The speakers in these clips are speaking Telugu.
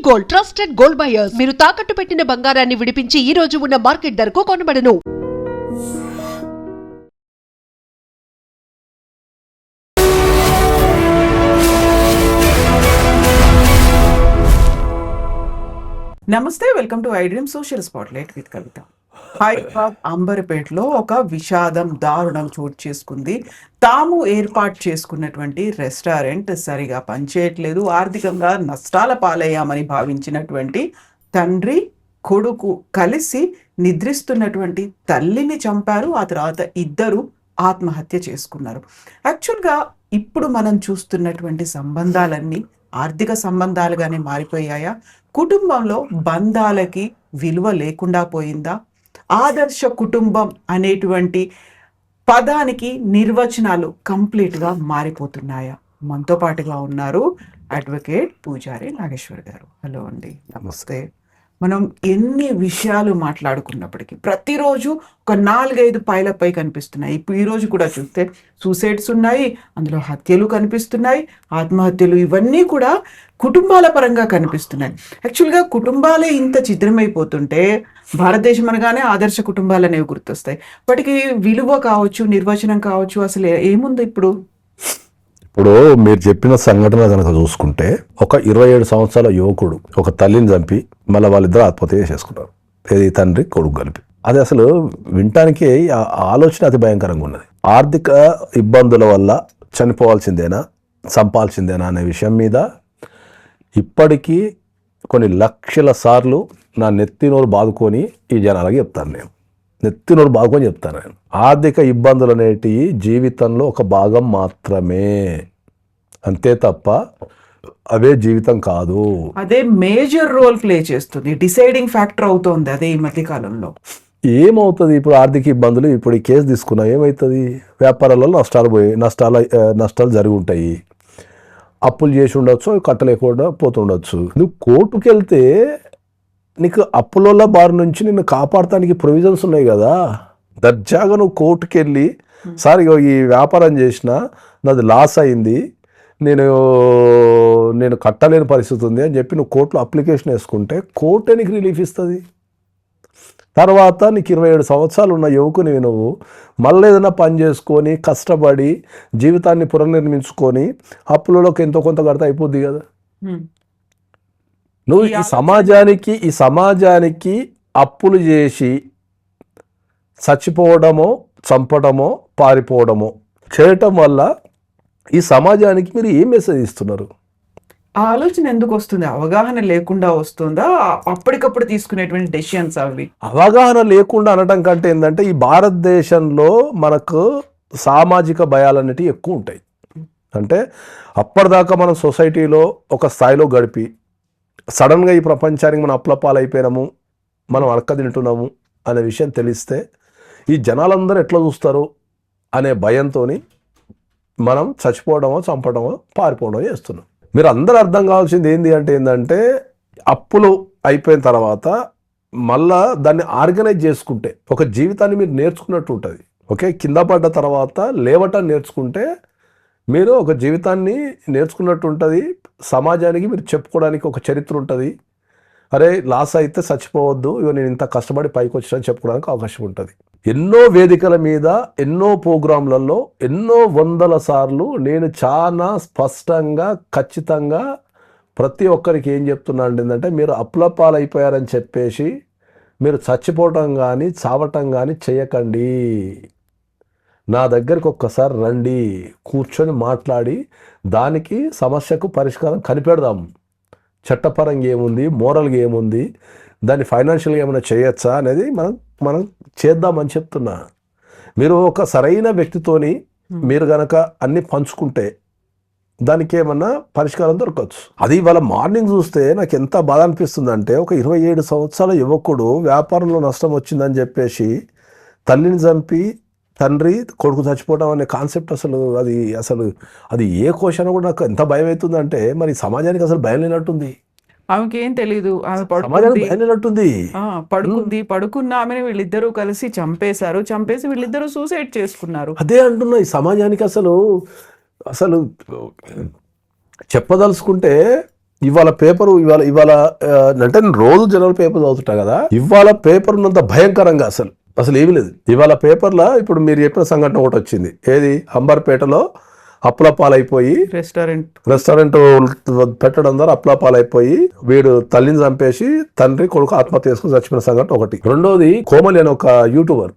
Gold, trusted gold buyers. మీరు తాకట్టు పెట్టిన బంగారాన్ని విడిపించి ఈ రోజు ఉన్న మార్కెట్ ధరకు కొనబడను. నమస్తే, welcome to iDream social spotlight with Kavitha. Hyderabad అంబర్పేటలో ఒక విషాదం దారుణం చోటు చేసుకుంది. తాము ఏర్పాటు చేసుకున్నటువంటి రెస్టారెంట్ సరిగా పనిచేయట్లేదు, ఆర్థికంగా నష్టాల పాలయ్యామని భావించినటువంటి తండ్రి కొడుకు కలిసి నిద్రిస్తున్నటువంటి తల్లిని చంపారు. ఆ తర్వాత ఇద్దరు ఆత్మహత్య చేసుకున్నారు. యాక్చువల్గా ఇప్పుడు మనం చూస్తున్నటువంటి సంబంధాలన్నీ ఆర్థిక సంబంధాలుగానే మారిపోయాయా? కుటుంబంలో బంధాలకి విలువ లేకుండా పోయిందా? ఆదర్శ కుటుంబం అనేటువంటి పదానికి నిర్వచనాలు కంప్లీట్గా మారిపోతున్నాయా? మనతో పాటుగా ఉన్నారు అడ్వకేట్ పూజారి నాగేశ్వర్ గారు. హలో అండి, నమస్తే. మనం ఎన్ని విషయాలు మాట్లాడుకున్నప్పటికీ ప్రతిరోజు ఒక 4-5 పైలపై కనిపిస్తున్నాయి. ఇప్పుడు ఈరోజు కూడా చూస్తే సూసైడ్స్ ఉన్నాయి, అందులో హత్యలు కనిపిస్తున్నాయి, ఆత్మహత్యలు, ఇవన్నీ కూడా కుటుంబాల పరంగా కనిపిస్తున్నాయి. యాక్చువల్గా కుటుంబాలే ఇంత చిత్రమైపోతుంటే భారతదేశం అనగానే ఆదర్శ కుటుంబాలు అనేవి గుర్తొస్తాయి. వాటికి విలువ కావచ్చు, నిర్వచనం కావచ్చు, అసలు ఏముంది ఇప్పుడు? ఇప్పుడు మీరు చెప్పిన సంఘటన కనుక చూసుకుంటే, ఒక 27 సంవత్సరాల యువకుడు ఒక తల్లిని చంపి మళ్ళీ వాళ్ళిద్దరు ఆత్మహత్య చేసుకున్నారు. ఏది తండ్రి కొడుకు కలిపి. అది అసలు వినటానికి ఆలోచన అతి భయంకరంగా ఉన్నది. ఆర్థిక ఇబ్బందుల వల్ల చనిపోవాల్సిందేనా, చంపాల్సిందేనా అనే విషయం మీద ఇప్పటికీ కొన్ని లక్షల సార్లు నా నెత్తినోరు బాదుకొని ఈ జనాలకి చెప్తాను. నేను నెత్తినోరు బాదుకొని చెప్తాను. నేను ఆర్థిక ఇబ్బందులు అనేటివి జీవితంలో ఒక భాగం మాత్రమే, అంతే తప్ప అవే జీవితం కాదు. అదే మేజర్ రోల్ ప్లే చేస్తుంది, డిసైడింగ్ ఫ్యాక్టర్ అవుతోంది అదే ఈ మధ్య కాలంలో. ఏమవుతుంది ఇప్పుడు ఆర్థిక ఇబ్బందులు? ఇప్పుడు ఈ కేసు తీసుకున్నా ఏమవుతుంది? వ్యాపారాలలో నష్టాలు జరిగి ఉంటాయి, అప్పులు చేసి ఉండొచ్చు, కట్టలేకుండా పోతుండొచ్చు. నువ్వు కోర్టుకు వెళ్తే నీకు అప్పుల బారి నుంచి నిన్ను కాపాడటానికి ప్రొవిజన్స్ ఉన్నాయి కదా. దర్జాగా నువ్వు కోర్టుకు వెళ్ళి, సార్ ఈ వ్యాపారం చేసిన నాది లాస్ అయింది, నేను కట్టలేని పరిస్థితి ఉంది అని చెప్పి నువ్వు కోర్టులో అప్లికేషన్ వేసుకుంటే కోర్టే నీకు రిలీఫ్ ఇస్తుంది. తర్వాత నీకు 27 సంవత్సరాలు ఉన్న యువకుని నువ్వు మళ్ళీ ఏదైనా పని చేసుకొని కష్టపడి జీవితాన్ని పునర్నిర్మించుకొని అప్పులలోకి ఎంతో కొంత కడితే అయిపోద్ది కదా. నువ్వు ఈ సమాజానికి అప్పులు చేసి చచ్చిపోవడమో, చంపడమో, పారిపోవడమో చేయటం వల్ల ఈ సమాజానికి మీరు ఏం మెసేజ్ ఇస్తున్నారు? ఆ ఆలోచన ఎందుకు వస్తుంది? అవగాహన లేకుండా వస్తుందా? అప్పటికప్పుడు తీసుకునేటువంటి డెసిషన్స్ అవి? అవగాహన లేకుండా అనడం కంటే ఏంటంటే, ఈ భారతదేశంలో మనకు సామాజిక భయాలు అనేటివి ఎక్కువ ఉంటాయి. అంటే అప్పటిదాకా మనం సొసైటీలో ఒక స్థాయిలో గడిపి సడన్గా ఈ ప్రపంచానికి మనం అప్లపాలైపోయినాము, మనం అడక్క తింటున్నాము అనే విషయం తెలిస్తే ఈ జనాలందరూ ఎట్లా చూస్తారు అనే భయంతో మనం చచ్చిపోవడమో, చంపడమో, పారిపోవడమో చేస్తున్నాం. మీరు అందరూ అర్థం కావాల్సింది ఏంటంటే అప్పులు అయిపోయిన తర్వాత మళ్ళా దాన్ని ఆర్గనైజ్ చేసుకుంటే ఒక జీవితాన్ని మీరు నేర్చుకున్నట్టు ఉంటుంది. ఓకే, కింద పడ్డ తర్వాత లేవటాన్ని నేర్చుకుంటే మీరు ఒక జీవితాన్ని నేర్చుకున్నట్టు ఉంటుంది. సమాజానికి మీరు చెప్పుకోవడానికి ఒక చరిత్ర ఉంటుంది. అరే లాస్ అయితే చచ్చిపోవద్దు, ఇక నేను ఇంత కష్టపడి పైకి వచ్చానని చెప్పుకోవడానికి అవకాశం ఉంటుంది. ఎన్నో వేదికల మీద, ఎన్నో ప్రోగ్రాంలలో, ఎన్నో వందల సార్లు నేను చాలా స్పష్టంగా, ఖచ్చితంగా ప్రతి ఒక్కరికి ఏం చెప్తున్నాను ఏంటంటే, మీరు అప్లపాలైపోయారని చెప్పేసి మీరు చచ్చిపోవటం కానీ చావటం కానీ చేయకండి. నా దగ్గరికి ఒక్కసారి రండి, కూర్చొని మాట్లాడి దానికి సమస్యకు పరిష్కారం కనిపెడదాం. చట్టపరంగా ఏముంది, మోరల్గా ఏముంది, దాన్ని ఫైనాన్షియల్గా ఏమైనా చేయొచ్చా అనేది మనం చేద్దామని చెప్తున్నా. మీరు ఒక సరైన వ్యక్తితోని మీరు గనక అన్ని పంచుకుంటే దానికి ఏమన్నా పరిష్కారం దొరకవచ్చు. అది ఇవాళ మార్నింగ్ చూస్తే నాకు ఎంత బాధ అనిపిస్తుంది అంటే, ఒక 27 సంవత్సరాల యువకుడు వ్యాపారంలో నష్టం వచ్చిందని చెప్పేసి తల్లిని చంపి తండ్రి కొడుకు చచ్చిపోవడం అనే కాన్సెప్ట్ అది ఏ క్వశ్చన్ కూడా నాకు ఎంత భయం అవుతుందంటే, మరి సమాజానికి అసలు భయం లేనట్టుంది. ఆమెకి ఏం తెలీదు, ఆమె పడుకున్న ఆమెను వీళ్ళిద్దరూ కలిసి చంపేసి వీళ్ళిద్దరూ సూసైడ్ చేసుకున్నారు. అదే అంటున్నా, ఈ సమాజానికి అసలు చెప్పదలుచుకుంటే ఇవాళ పేపరు ఇవాళ అంటే నేను రోజు జనరల్ పేపర్ చదువుతుంటా కదా, ఇవాళ పేపర్ ఉన్నంత భయంకరంగా అసలు ఏమీ లేదు. ఇవాళ పేపర్లో ఇప్పుడు మీరు చెప్పిన సంఘటన ఒకటి వచ్చింది. ఏది? అంబర్పేటలో అప్పుల పాలైపోయి రెస్టారెంట్ పెట్టడం ద్వారా అప్పుల పాలైపోయి వీడు తల్లిని చంపేసి తండ్రి కొడుకు ఆత్మహత్య చేసుకుని చచ్చిపోయిన సంఘటన ఒకటి. రెండోది, కోమలి అని ఒక యూట్యూబర్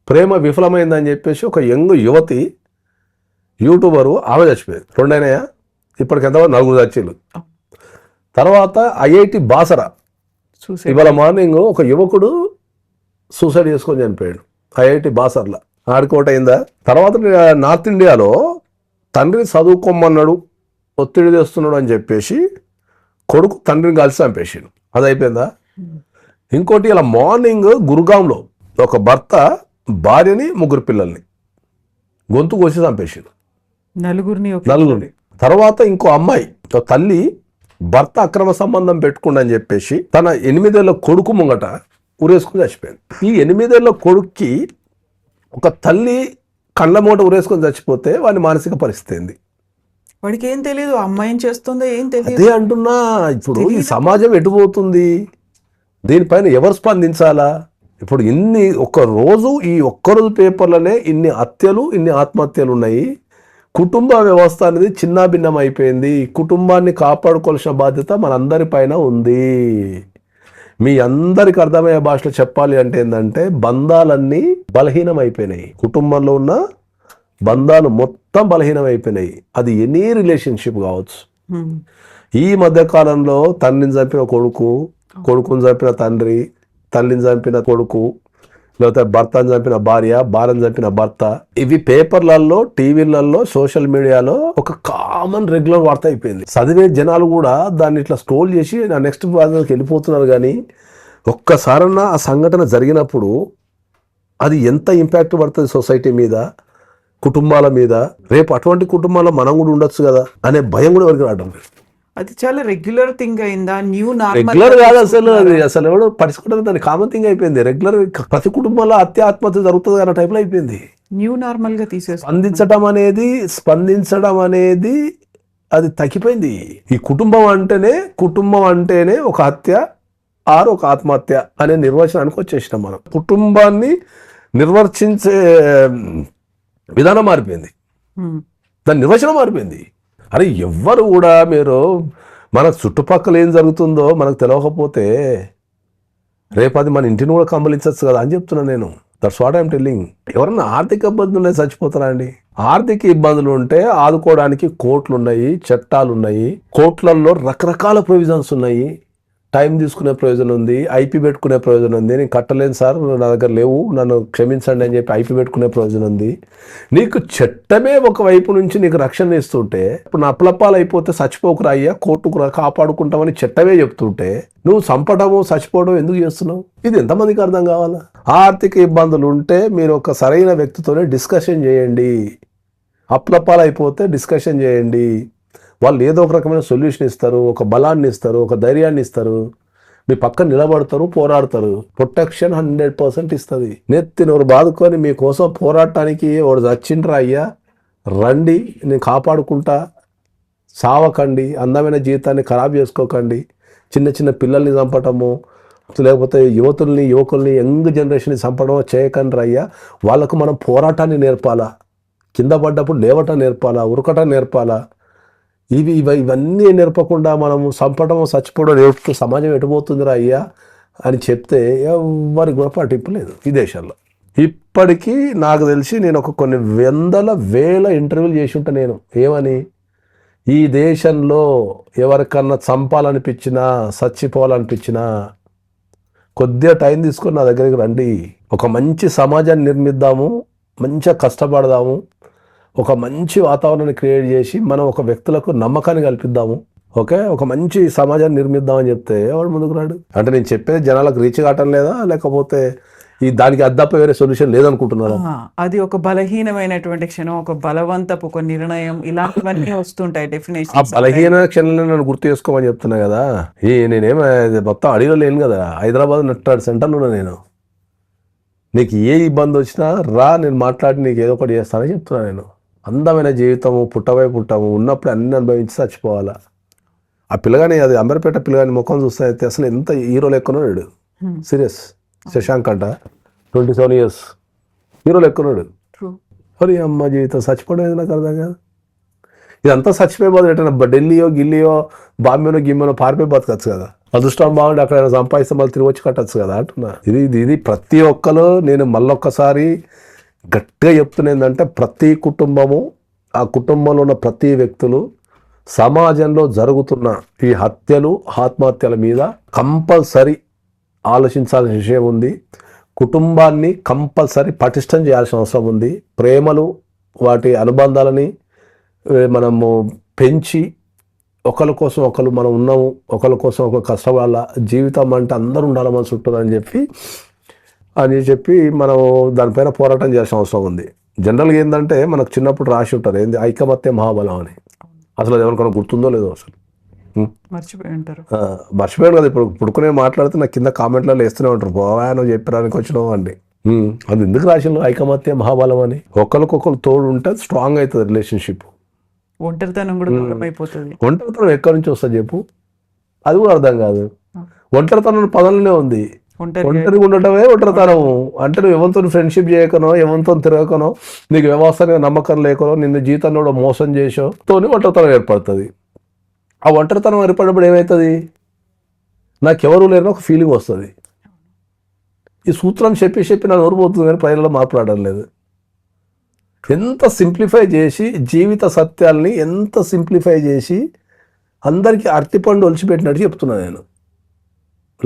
ప్రేమ విఫలమైందని చెప్పేసి ఒక యంగ్ యువతి యూట్యూబరు ఆమె చచ్చిపోయింది. రెండైనాయా? ఇప్పటికి ఎంతమంది? 4 చచ్చిళ్ళు. తర్వాత ఐఐటి బాసరా ఇవాళ మార్నింగ్ ఒక యువకుడు సూసైడ్ చేసుకొని చనిపోయాడు ఐఐటి బాసర్లా. ఆడుకోట అయిందా? తర్వాత నార్త్ ఇండియాలో తండ్రిని చదువుకోమన్నాడు, ఒత్తిడి తెస్తున్నాడు అని చెప్పేసి కొడుకు తండ్రిని కలిసి చంపేసాడు. అది అయిపోయిందా? ఇంకోటి ఇలా మార్నింగ్ గురుగాంలో ఒక భర్త భార్యని 3 పిల్లల్ని గొంతు కోసి చంపేసాడు, నలుగురిని. తర్వాత ఇంకో అమ్మాయి తల్లి భర్త అక్రమ సంబంధం పెట్టుకుండని చెప్పేసి తన 8 ఏళ్ల కొడుకు ముంగట ఉరేసుకుని చచ్చిపోయింది. ఈ 8 ఏళ్ల కొడుక్కి ఒక తల్లి కళ్ళ మూట ఉరేసుకొని చచ్చిపోతే వాడి మానసిక పరిస్థితి ఏంది? వాడికి ఏం తెలియదు, అమ్మాయి చేస్తుందో ఏం తెలియదు. అదే అంటున్నా, ఇప్పుడు ఈ సమాజం ఎటుపోతుంది? దీనిపైన ఎవరు స్పందించాలా? ఇప్పుడు ఒక్కరోజు ఈ ఒక్కరోజు పేపర్లోనే ఇన్ని హత్యలు, ఇన్ని ఆత్మహత్యలు ఉన్నాయి. కుటుంబ వ్యవస్థ అనేది చిన్నాభిన్నం అయిపోయింది. కుటుంబాన్ని కాపాడుకోవాల్సిన బాధ్యత మనందరి పైన ఉంది. మీ అందరికి అర్థమయ్యే భాషలో చెప్పాలి అంటే ఏంటంటే, బంధాలన్నీ బలహీనం అయిపోయినాయి. కుటుంబంలో ఉన్న బంధాలు మొత్తం బలహీనం అయిపోయినాయి. అది ఎనీ రిలేషన్షిప్ కావచ్చు. ఈ మధ్య కాలంలో తండ్రిని చంపిన కొడుకు, కొడుకుని చంపిన తండ్రి, తల్లిని చంపిన కొడుకు, లేకపోతే భర్తను చంపిన భార్య, భార్యను చంపిన భర్త, ఇవి పేపర్లలో, టీవీలలో, సోషల్ మీడియాలో ఒక కామన్ రెగ్యులర్ వార్త అయిపోయింది. చదివే జనాలు కూడా దాన్ని ఇట్లా స్క్రోల్ చేసి నా నెక్స్ట్ బాధకి వెళ్ళిపోతున్నారు. కానీ ఒక్కసారన్నా ఆ సంఘటన జరిగినప్పుడు అది ఎంత ఇంపాక్ట్ పడుతుంది సొసైటీ మీద, కుటుంబాల మీద. రేపు అటువంటి కుటుంబాల్లో మనం కూడా ఉండొచ్చు కదా అనే భయం కూడా ఎవరికి రావడం లేదు. అది చాలా రెగ్యులర్ థింగ్ అయిందా? రెగ్యులర్ కాదు అసలు ఎవడు పడుచుకుంటారు, దాని కామన్ థింగ్ అయిపోయింది. రెగ్యులర్ ప్రతి కుటుంబంలో ఆత్మహత్య జరుగుతుంది అన్న టైప్లో అయిపోయింది. న్యూ నార్మల్ గా స్పందించడం అనేది అది తగ్గిపోయింది. ఈ కుటుంబం అంటేనే ఒక హత్య ఆరు ఒక ఆత్మహత్య అనే నిర్వచనానికి వచ్చేసినాం మనం. కుటుంబాన్ని నిర్వర్తించే విధానం మారిపోయింది, దాని నిర్వచనం మారిపోయింది. అరే ఎవ్వరు కూడా మీరు మన చుట్టుపక్కల ఏం జరుగుతుందో మనకు తెలియకపోతే రేపు అది మన ఇంటిని కూడా కమ్మలించచ్చు కదా అని చెప్తున్నాను నేను. That's what I'm telling. ఎవరన్నా ఆర్థిక ఇబ్బందులు ఉన్నాయి చచ్చిపోతారా అండి? ఆర్థిక ఇబ్బందులు ఉంటే ఆదుకోవడానికి కోర్టులు ఉన్నాయి, చట్టాలు ఉన్నాయి. కోర్టులలో రకరకాల ప్రొవిజన్స్ ఉన్నాయి. టైం తీసుకునే ప్రయోజనం ఉంది, ఐపీ పెట్టుకునే ప్రయోజనం ఉంది. నేను కట్టలేను సార్, నా దగ్గర లేవు, నన్ను క్షమించండి అని చెప్పి ఐపీ పెట్టుకునే ప్రయోజనం ఉంది. నీకు చట్టమే ఒక వైపు నుంచి నీకు రక్షణ ఇస్తుంటే, ఇప్పుడు నా అప్లపాలు అయిపోతే చచ్చిపోకురా అయ్యా, కోర్టుకు కాపాడుకుంటామని చట్టమే చెప్తుంటే నువ్వు చంపడము చచ్చిపోవడం ఎందుకు చేస్తున్నావు? ఇది ఎంతమందికి అర్థం కావాలా? ఆర్థిక ఇబ్బందులు ఉంటే మీరు ఒక సరైన వ్యక్తితోనే డిస్కషన్ చేయండి. అప్లపాలు అయిపోతే డిస్కషన్ చేయండి. వాళ్ళు ఏదో ఒక రకమైన సొల్యూషన్ ఇస్తారు, ఒక బలాన్ని ఇస్తారు, ఒక ధైర్యాన్ని ఇస్తారు, మీ పక్కన నిలబడతారు, పోరాడతారు. ప్రొటెక్షన్ 100% ఇస్తుంది. నెత్తినోరు బాదుకొని మీకోసం పోరాటానికి వాడు చచ్చిండ్రా అయ్యా, రండి, నేను కాపాడుకుంటా, సావకండి, అందమైన జీవితాన్ని ఖరాబ్ చేసుకోకండి, చిన్న చిన్న పిల్లల్ని చంపటము, లేకపోతే యువకుల్ని యంగ్ జనరేషన్ని చంపడమో చేయకండి అయ్యా. వాళ్ళకు మనం పోరాటాన్ని నేర్పాలా, కింద పడ్డప్పుడు లేవటం నేర్పాలా, ఉరకటం నేర్పాలా. ఇవన్నీ నేర్పకుండా మనము చంపడం చచ్చిపోవడం నేర్పుతూ సమాజం ఎటుపోతుందిరా అయ్యా అని చెప్తే ఎవరికి కూడా పట్టింపు లేదు ఈ దేశాల్లో. ఇప్పటికీ నాకు తెలిసి నేను కొన్ని వేల ఇంటర్వ్యూలు చేసి ఉంటాను నేను. ఏమని? ఈ దేశంలో ఎవరికన్నా చంపాలనిపించినా చచ్చిపోవాలనిపించినా కొద్దిగా టైం తీసుకొని నా దగ్గరికి రండి, ఒక మంచి సమాజాన్ని నిర్మిద్దాము, మంచిగా కష్టపడదాము, ఒక మంచి వాతావరణాన్ని క్రియేట్ చేసి మనం ఒక వ్యక్తులకు నమ్మకాన్ని కల్పిద్దాము, ఓకే, ఒక మంచి సమాజాన్ని నిర్మిద్దామని చెప్తే ఎవరు ముందుకు రాడు? అంటే నేను చెప్పేది జనాలకు రీచ్ కావటం లేదా, లేకపోతే దానికి అద్దప్ప వేరే సొల్యూషన్ లేదనుకుంటున్నారా? అది ఒక బలహీనమైనటువంటి క్షణం, ఒక బలవంతపు ఒక నిర్ణయం, ఇలాంటివన్నీ వస్తుంటాయి డెఫినేషన్. ఆ బలహీన క్షణాలను నన్ను గుర్తు చేసుకోమని చెప్తున్నా కదా. నేనేమో మొత్తం అడిగిలో లేను కదా, హైదరాబాద్ నట్టాడు సెంటర్లో ఉన్నా నేను. నీకు ఏ ఇబ్బంది వచ్చినా రా, నేను మాట్లాడి నీకు ఏదో ఒకటి చేస్తానని చెప్తున్నా నేను. అందమైన జీవితము, పుట్టము ఉన్నప్పుడు అన్ని అనుభవించి చచ్చిపోవాలా. ఆ పిల్లగాని, అది అంబర్పేట పిల్లగాని ముఖం చూస్తే అయితే అసలు ఎంత హీరో లెక్కనున్నాడు. సీరియస్. శశాంక్ అంట 27 years హీరో లెక్కనున్నాడు. మరి అమ్మ జీవితం చచ్చిపోవడం నాకు అర్థం కాదు. ఇదంతా చచ్చిపోయి బదులు ఎట్టనా ఢిల్లీయో గిల్లీయో బాంబేనో గిమ్మేనో పారిపోయి బతకచ్చు కదా. అదృష్టం బాగుండి అక్కడ సంపాదిస్తే మళ్ళీ తిరిగి వచ్చి కట్టచ్చు కదా అంటున్నా. ఇది ప్రతి ఒక్కరు, నేను మళ్ళొక్కసారి గట్టిగా చెప్తున్నా ఏంటంటే, ప్రతి కుటుంబము, ఆ కుటుంబంలో ఉన్న ప్రతి వ్యక్తులు సమాజంలో జరుగుతున్న ఈ హత్యలు, ఆత్మహత్యల మీద కంపల్సరీ ఆలోచించాల్సిన విషయం ఉంది. కుటుంబాన్ని కంపల్సరీ పటిష్టం చేయాల్సిన అవసరం ఉంది. ప్రేమలు, వాటి అనుబంధాలని మనము పెంచి ఒకరి కోసం ఒకరు మనం ఉన్నాము, ఒకరి కోసం ఒకరు కష్టపడాల, జీవితం అంటే అందరూ ఉండాలి మన చుట్టూ అని చెప్పి మనం దానిపైన పోరాటం చేయాల్సిన అవసరం ఉంది. జనరల్గా ఏంటంటే మనకు చిన్నప్పుడు రాసి ఉంటారు ఏంది, ఐకమత్య మహాబలం అని. అసలు అది ఎవరికైనా గుర్తుందో లేదో అసలు మర్చిపోయాను కదా. ఇప్పుడు మాట్లాడితే నాకు కింద కామెంట్లలో వేస్తూనే ఉంటారు, పోవా నువ్వు చెప్పడానికి వచ్చినావు అండి. అది ఎందుకు రాసిండు ఐకమత్య మహాబలం అని? ఒకరికొకరు తోడు ఉంటే స్ట్రాంగ్ అవుతుంది రిలేషన్షిప్. ఒంటరితనం కూడా దూరం అయిపోతుంది. ఒంటరితనం ఎక్కడి నుంచి వస్తుంది చెప్పు? అది కూడా అర్థం కాదు. ఒంటరితనం పదంలోనే ఉంది. ఒంటరిగా ఉండటమే ఒంటరితనం అంటే. నువ్వు ఎవరితో ఫ్రెండ్షిప్ చేయకనో, ఎవరితో తిరగకనో, నీకు వ్యవస్థ నమ్మకం లేకనో, నిన్ను జీవితంలో కూడా మోసం చేసో తోని ఒంటరితనం ఏర్పడుతుంది. ఆ ఒంటరితనం ఏర్పడినప్పుడు ఏమవుతుంది? నాకెవరు లేరని ఒక ఫీలింగ్ వస్తుంది. ఈ సూత్రం చెప్పి నా నోరు పోతుంది కానీ ప్రజలలో మాట్లాడడం లేదు. ఎంత సింప్లిఫై చేసి జీవిత సత్యాల్ని ఎంత సింప్లిఫై చేసి అందరికీ అరటిపండు ఒలిచిపెట్టినట్టు చెప్తున్నా నేను.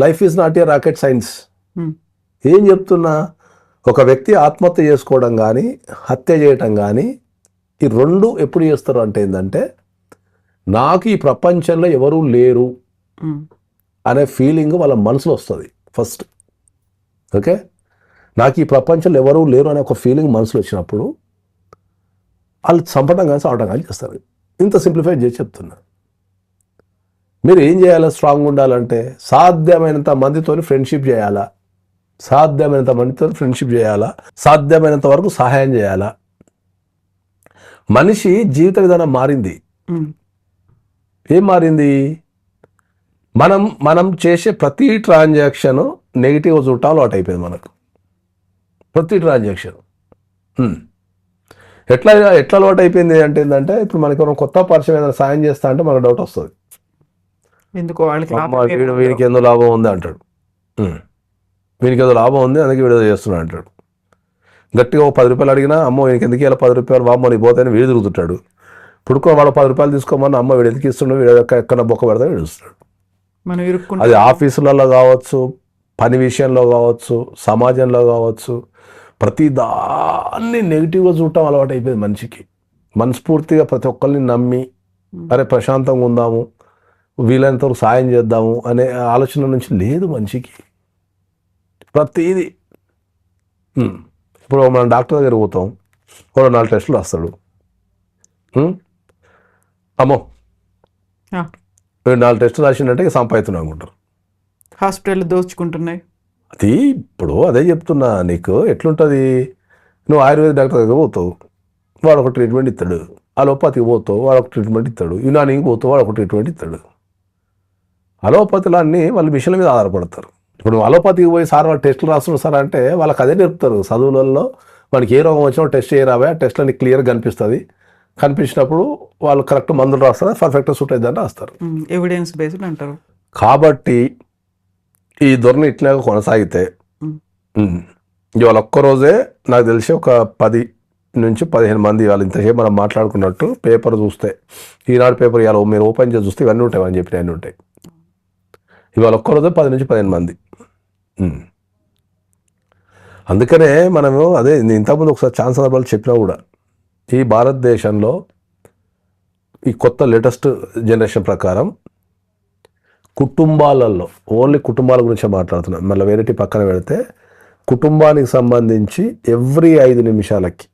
Life is not a rocket science. ఏం చెప్తున్నా? ఒక వ్యక్తి ఆత్మహత్య చేసుకోవడం కానీ, హత్య చేయటం కానీ, ఈ రెండు ఎప్పుడు చేస్తారు అంటే ఏంటంటే, నాకు ఈ ప్రపంచంలో ఎవరూ లేరు అనే ఫీలింగ్ వాళ్ళ మనసులో వస్తుంది ఫస్ట్. ఓకే, నాకు ఈ ప్రపంచంలో ఎవరూ లేరు అనే ఒక ఫీలింగ్ మనసులో వచ్చినప్పుడు వాళ్ళు చంపడం కానీ చావడం కానీ చేస్తారు. ఇంత సింప్లిఫై చేసి చెప్తున్నా. మీరు ఏం చేయాలా? స్ట్రాంగ్ ఉండాలంటే సాధ్యమైనంత మందితో ఫ్రెండ్షిప్ చేయాలా, సాధ్యమైనంత మందితో ఫ్రెండ్షిప్ చేయాలా, సాధ్యమైనంత వరకు సహాయం చేయాలా. మనిషి జీవిత విధానం మారింది. ఏం మారింది? మనం చేసే ప్రతి ట్రాన్సాక్షన్ నెగిటివ్ చూడటం అలవాటు అయిపోయింది మనకు. ప్రతి ట్రాన్సాక్షన్ ఎట్లా అలవాటు అయిపోయింది అంటే ఏంటంటే, ఇప్పుడు మనకి ఎవరైనా కొత్త పరిచయం ఏదైనా సాయం చేస్తా అంటే మనకు డౌట్ వస్తుంది. ఎందుకో వీనికి ఏదో లాభం ఉంది అంటాడు, వీనికి ఏదో లాభం ఉంది అందుకే వీడియో చేస్తున్నాడు అంటాడు. గట్టిగా ఒక 10 రూపాయలు అడిగినా, అమ్మో వీనికి ఎందుకు ఇలా 10 రూపాయలు వామ్మో నీ పోతాయని వీడు తిరుగుతుంటాడు. ఇప్పుడు వాడు 10 రూపాయలు తీసుకోమని అమ్మ వీడు ఎందుకు ఇస్తున్నాడు, వీడు ఎక్కడ బొక్క పెడతా వీడుస్తాడు. అది ఆఫీసులలో కావచ్చు, పని విషయంలో కావచ్చు, సమాజంలో కావచ్చు, ప్రతి దాన్ని నెగిటివ్గా చూడటం అలవాటు అయిపోయింది మనిషికి. మనస్ఫూర్తిగా ప్రతి ఒక్కరిని నమ్మి అరే ప్రశాంతంగా ఉందాము, వీలైనంతవరకు సాయం చేద్దాము అనే ఆలోచన నుంచి లేదు మనిషికి. ప్రతిదీ ఇప్పుడు మనం డాక్టర్ దగ్గర పోతాం, వాడు 4 టెస్టులు రాస్తాడు. అమ్మో 4 టెస్టులు రాసిందంటే సంపాదిస్తున్నాం అనుకుంటారు. హాస్పిటల్ దోచుకుంటున్నాయి. అది ఇప్పుడు అదే చెప్తున్నా నీకు. ఎట్లుంటుంది? నువ్వు ఆయుర్వేద డాక్టర్ దగ్గర పోతావు, వాడు ఒక ట్రీట్మెంట్ ఇస్తాడు. అలోపతికి పోతావు, వాడు ఒక ట్రీట్మెంట్ ఇస్తాడు. యునానికి పోతావు, వాడు ఒక ట్రీట్మెంట్ ఇస్తాడు. అలోపతిలో అన్నీ వాళ్ళ మిషన్ల మీద ఆధారపడతారు. ఇప్పుడు నువ్వు అలోపతికి పోయి సార్ వాళ్ళు టెస్టులు రాస్తున్నారు సార్ అంటే వాళ్ళకి అదే నేర్పుతారు చదువులలో. వాడికి ఏ రోగం వచ్చినా టెస్ట్ చేయరావే, ఆ టెస్ట్లన్నీ క్లియర్గా కనిపిస్తుంది. కనిపించినప్పుడు వాళ్ళు కరెక్ట్ మందులు రాస్తారు, పర్ఫెక్ట్గా సూట్ అవుతుందని రాస్తారు. ఎవిడెన్స్ బేస్డ్ అంటారు. కాబట్టి ఈ ధోరణి ఇట్లా కొనసాగితే ఇవాళ ఒక్కరోజే నాకు తెలిసి ఒక 10 నుంచి 15 మంది వాళ్ళు ఇంతసేపు మనం మాట్లాడుకున్నట్టు పేపర్ చూస్తే, ఈనాడు పేపర్ ఇవాళ మీరు ఓపెన్ చేసి చూస్తే ఇవన్నీ ఉంటాయి అని చెప్పి అన్నీ ఉంటాయి. ఇవాళ ఒక్కరోజే 10 నుంచి 15 మంది. అందుకనే మనము అదే ఇంతకుముందు ఒకసారి ఛాన్స్ సందర్భాలు చెప్పినా కూడా, ఈ భారతదేశంలో ఈ కొత్త లేటెస్ట్ జనరేషన్ ప్రకారం కుటుంబాలలో, ఓన్లీ కుటుంబాల గురించి మాట్లాడుతున్నాం, మళ్ళీ వేరేటి పక్కన పెడితే కుటుంబానికి సంబంధించి ఎవ్రీ 5 నిమిషాలకి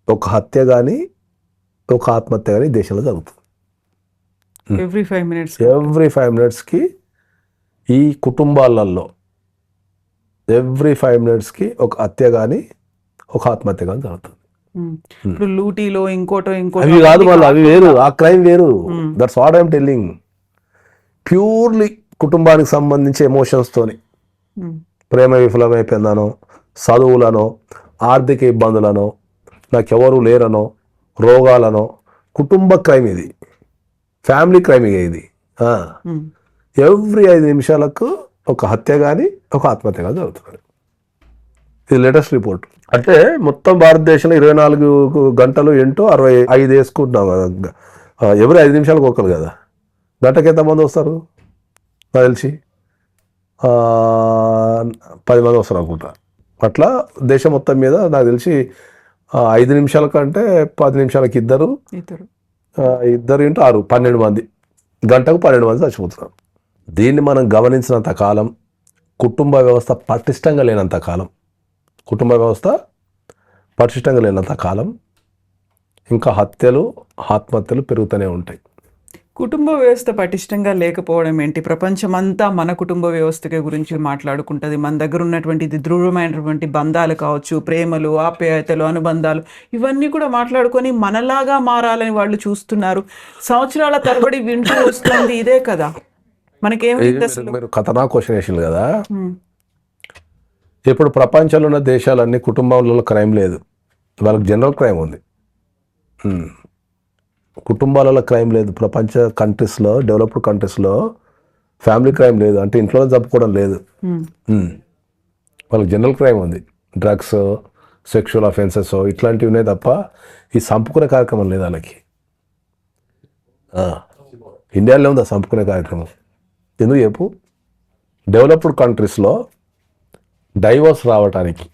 ఒక హత్య కానీ ఒక ఆత్మహత్య కానీ దేశంలో జరుగుతుంది. ఎవ్రీ 5 మినిట్స్కి ఈ కుటుంబాలలో ఎవ్రీ 5 మినిట్స్కి ఒక హత్య కానీ ఒక ఆత్మహత్య కానీ జరుగుతుంది. ఇప్పుడు లూటీలో ఇంకోటో అవి కాదు, వాళ్ళు అవి వేరు, ఆ క్రైమ్ వేరు. That's what I'm telling. Purely కుటుంబానికి సంబంధించి ఎమోషన్స్తోని ప్రేమ విఫలమైపోయిందనో, చదువులనో, ఆర్థిక ఇబ్బందులనో, నాకెవరు లేరనో, రోగాలనో, కుటుంబ క్రైమ్ ఇది, ఫ్యామిలీ క్రైమ్ ఇది. ఎవ్రీ 5 నిమిషాలకు ఒక హత్య కానీ ఒక ఆత్మహత్య కానీ జరుగుతుంది. ఇది లేటెస్ట్ రిపోర్ట్. అంటే మొత్తం భారతదేశంలో 24 గంటలు ఏంటో 65 వేసుకుంటున్నాం కదా. ఎవరి 5 నిమిషాలకు ఒకరు కదా. గంటకి ఎంతమంది వస్తారు? నాకు తెలిసి 10 మంది వస్తారు అనుకుంటా. అట్లా దేశం మొత్తం మీద నాకు తెలిసి 5 నిమిషాల కంటే 10 నిమిషాలకి ఇద్దరు ఇంటూ 6 12 మంది, గంటకు 12 మంది చచ్చిపోతున్నారు. దీన్ని మనం గమనించినంత కాలం, కుటుంబ వ్యవస్థ పటిష్టంగా లేనంత కాలం ఇంకా హత్యలు, ఆత్మహత్యలు పెరుగుతూనే ఉంటాయి. కుటుంబ వ్యవస్థ పటిష్టంగా లేకపోవడం ఏంటి? ప్రపంచమంతా మన కుటుంబ వ్యవస్థ గురించి మాట్లాడుకుంటుంది. మన దగ్గర ఉన్నటువంటి దృఢమైనటువంటి బంధాలు కావచ్చు, ప్రేమలు, ఆప్యాయతలు, అనుబంధాలు, ఇవన్నీ కూడా మాట్లాడుకొని మనలాగా మారాలని వాళ్ళు చూస్తున్నారు. సంవత్సరాల తరబడి వింటూ వస్తుంది ఇదే కదా. మనకేమి మీరు కథనా క్వశ్చన్ వేసింది కదా. ఇప్పుడు ప్రపంచంలో ఉన్న దేశాలన్నీ కుటుంబాలలో క్రైమ్ లేదు, వాళ్ళకి జనరల్ క్రైమ్ ఉంది. కుటుంబాలలో క్రైమ్ లేదు. ప్రపంచ కంట్రీస్లో, డెవలప్డ్ కంట్రీస్లో ఫ్యామిలీ క్రైమ్ లేదు, అంటే ఇంట్లో చంపుకోవడం లేదు. వాళ్ళకి జనరల్ క్రైమ్ ఉంది. డ్రగ్స్, సెక్షువల్ అఫెన్సెస్ ఇట్లాంటివి ఉన్నాయి తప్ప ఈ చంపుకునే కార్యక్రమం లేదు వాళ్ళకి. ఇండియాలో ఉందా చంపుకునే కార్యక్రమం? ఎందుకు చెప్పు? డెవలప్డ్ కంట్రీస్లో డైవోర్స్ రావడానికి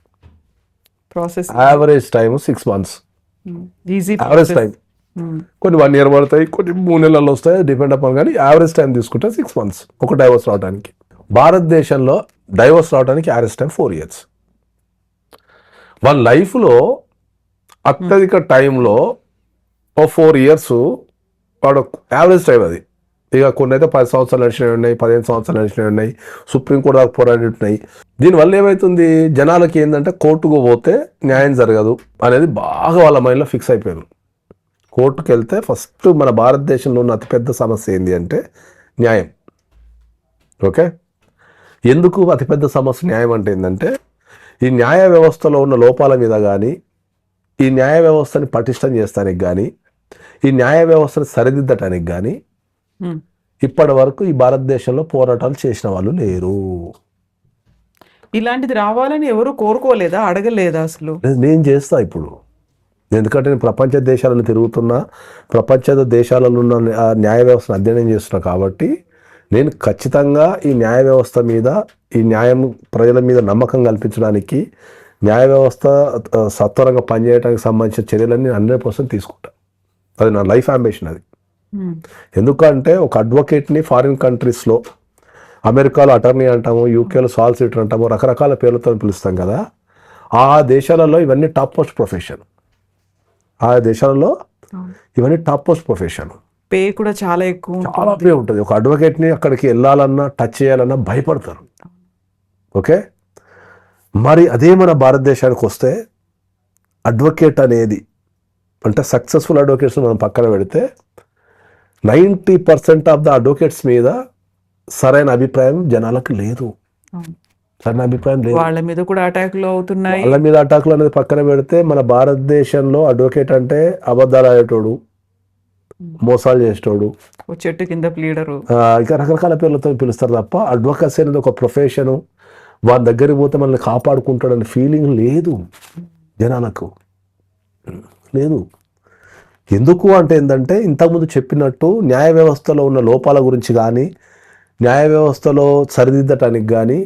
process average time 6 months. Easy average time. కొన్ని 1 year పడతాయి, కొన్ని 3 నెలల్లో వస్తాయి, డిపెండ్ అపాన్. కానీ యావరేజ్ టైం తీసుకుంటే 6 months ఒక డైవోర్స్ రావడానికి. భారతదేశంలో డైవోర్స్ రావడానికి యావరేజ్ టైం 4 years. వాళ్ళ లైఫ్లో అత్యధిక టైంలో 4 years వాడు యావరేజ్ టైం అది. ఇక కొన్ని అయితే 10 సంవత్సరాలు నడిచినవి ఉన్నాయి, 15 సంవత్సరాలు నడిచినవి ఉన్నాయి, సుప్రీంకోర్టు దాకా పోరాడి ఉన్నాయి. దీనివల్ల ఏమవుతుంది, జనాలకి ఏంటంటే కోర్టుకు పోతే న్యాయం జరగదు అనేది బాగా వాళ్ళ మైండ్లో ఫిక్స్ అయిపోయారు. కోర్టుకు వెళ్తే ఫస్ట్ మన భారతదేశంలో ఉన్న అతిపెద్ద సమస్య ఏంటి అంటే న్యాయం. ఓకే, ఎందుకు అతిపెద్ద సమస్య న్యాయం అంటే ఏంటంటే ఈ న్యాయ వ్యవస్థలో ఉన్న లోపాల మీద కానీ, ఈ న్యాయ వ్యవస్థని పటిష్టం చేస్తానికి కానీ, ఈ న్యాయ వ్యవస్థని సరిదిద్దటానికి కానీ ఇప్పటి వరకు ఈ భారతదేశంలో పోరాటాలు చేసిన వాళ్ళు లేరు. ఇలాంటిది రావాలని ఎవరు కోరుకోలేదా, అడగలేదా అసలు? నేను చేస్తా ఇప్పుడు. ఎందుకంటే నేను ప్రపంచ దేశాలను తిరుగుతున్నా, ప్రపంచ దేశాలలో ఉన్న న్యాయ వ్యవస్థను అధ్యయనం చేస్తున్నా. కాబట్టి నేను ఖచ్చితంగా ఈ న్యాయ వ్యవస్థ మీద, ఈ న్యాయం ప్రజల మీద నమ్మకం కల్పించడానికి, న్యాయ వ్యవస్థ సత్వరంగా పనిచేయడానికి సంబంధించిన చర్యలన్నీ 100% తీసుకుంటా. అది నా లైఫ్ అంబిషన్ అది. ఎందుకంటే ఒక అడ్వకేట్ని ఫారిన్ కంట్రీస్లో, అమెరికాలో అటార్నీ అంటాము, యూకేలో సాలిసిటర్ అంటాము, రకరకాల పేర్లతో పిలుస్తాం కదా. ఆ దేశాలలో ఇవన్నీ టాప్ మోస్ట్ ప్రొఫెషన్. పే కూడా చాలా ఎక్కువ, చాలా పే ఉంటుంది. ఒక అడ్వకేట్ని అక్కడికి వెళ్ళాలన్నా, టచ్ చేయాలన్నా భయపడతారు. ఓకే, మరి అదే మన భారతదేశానికి వస్తే అడ్వకేట్ అనేది అంటే సక్సెస్ఫుల్ అడ్వకేట్స్ మనం పక్కన పెడితే 90% ఆఫ్ ద అడ్వకేట్స్ మీద సరైన అభిప్రాయం జనాలకు లేదు. సరైన అభిప్రాయం లేదు. వాళ్ళ మీద కూడా అటాక్లు అవుతున్నాయి. వాళ్ళ మీద అటాక్లు అనేది పక్కన పెడితే మన భారతదేశంలో అడ్వకేట్ అంటే అబద్ధాలు ఆడేటోడు, మోసాలు చేసేటోడు, చెట్టు కింద ప్లీడరు, ఇంకా రకరకాల పేర్లతో పిలుస్తారు తప్ప అడ్వకసీ అనేది ఒక ప్రొఫెషను, వాళ్ళ దగ్గరికి పోతే మనల్ని కాపాడుకుంటాడని ఫీలింగ్ లేదు జనాలకు, లేదు. ఎందుకు అంటే ఏంటంటే ఇంతకుముందు చెప్పినట్టు న్యాయ వ్యవస్థలో ఉన్న లోపాల గురించి కానీ, న్యాయ వ్యవస్థలో సరిదిద్దటానికి కానీ,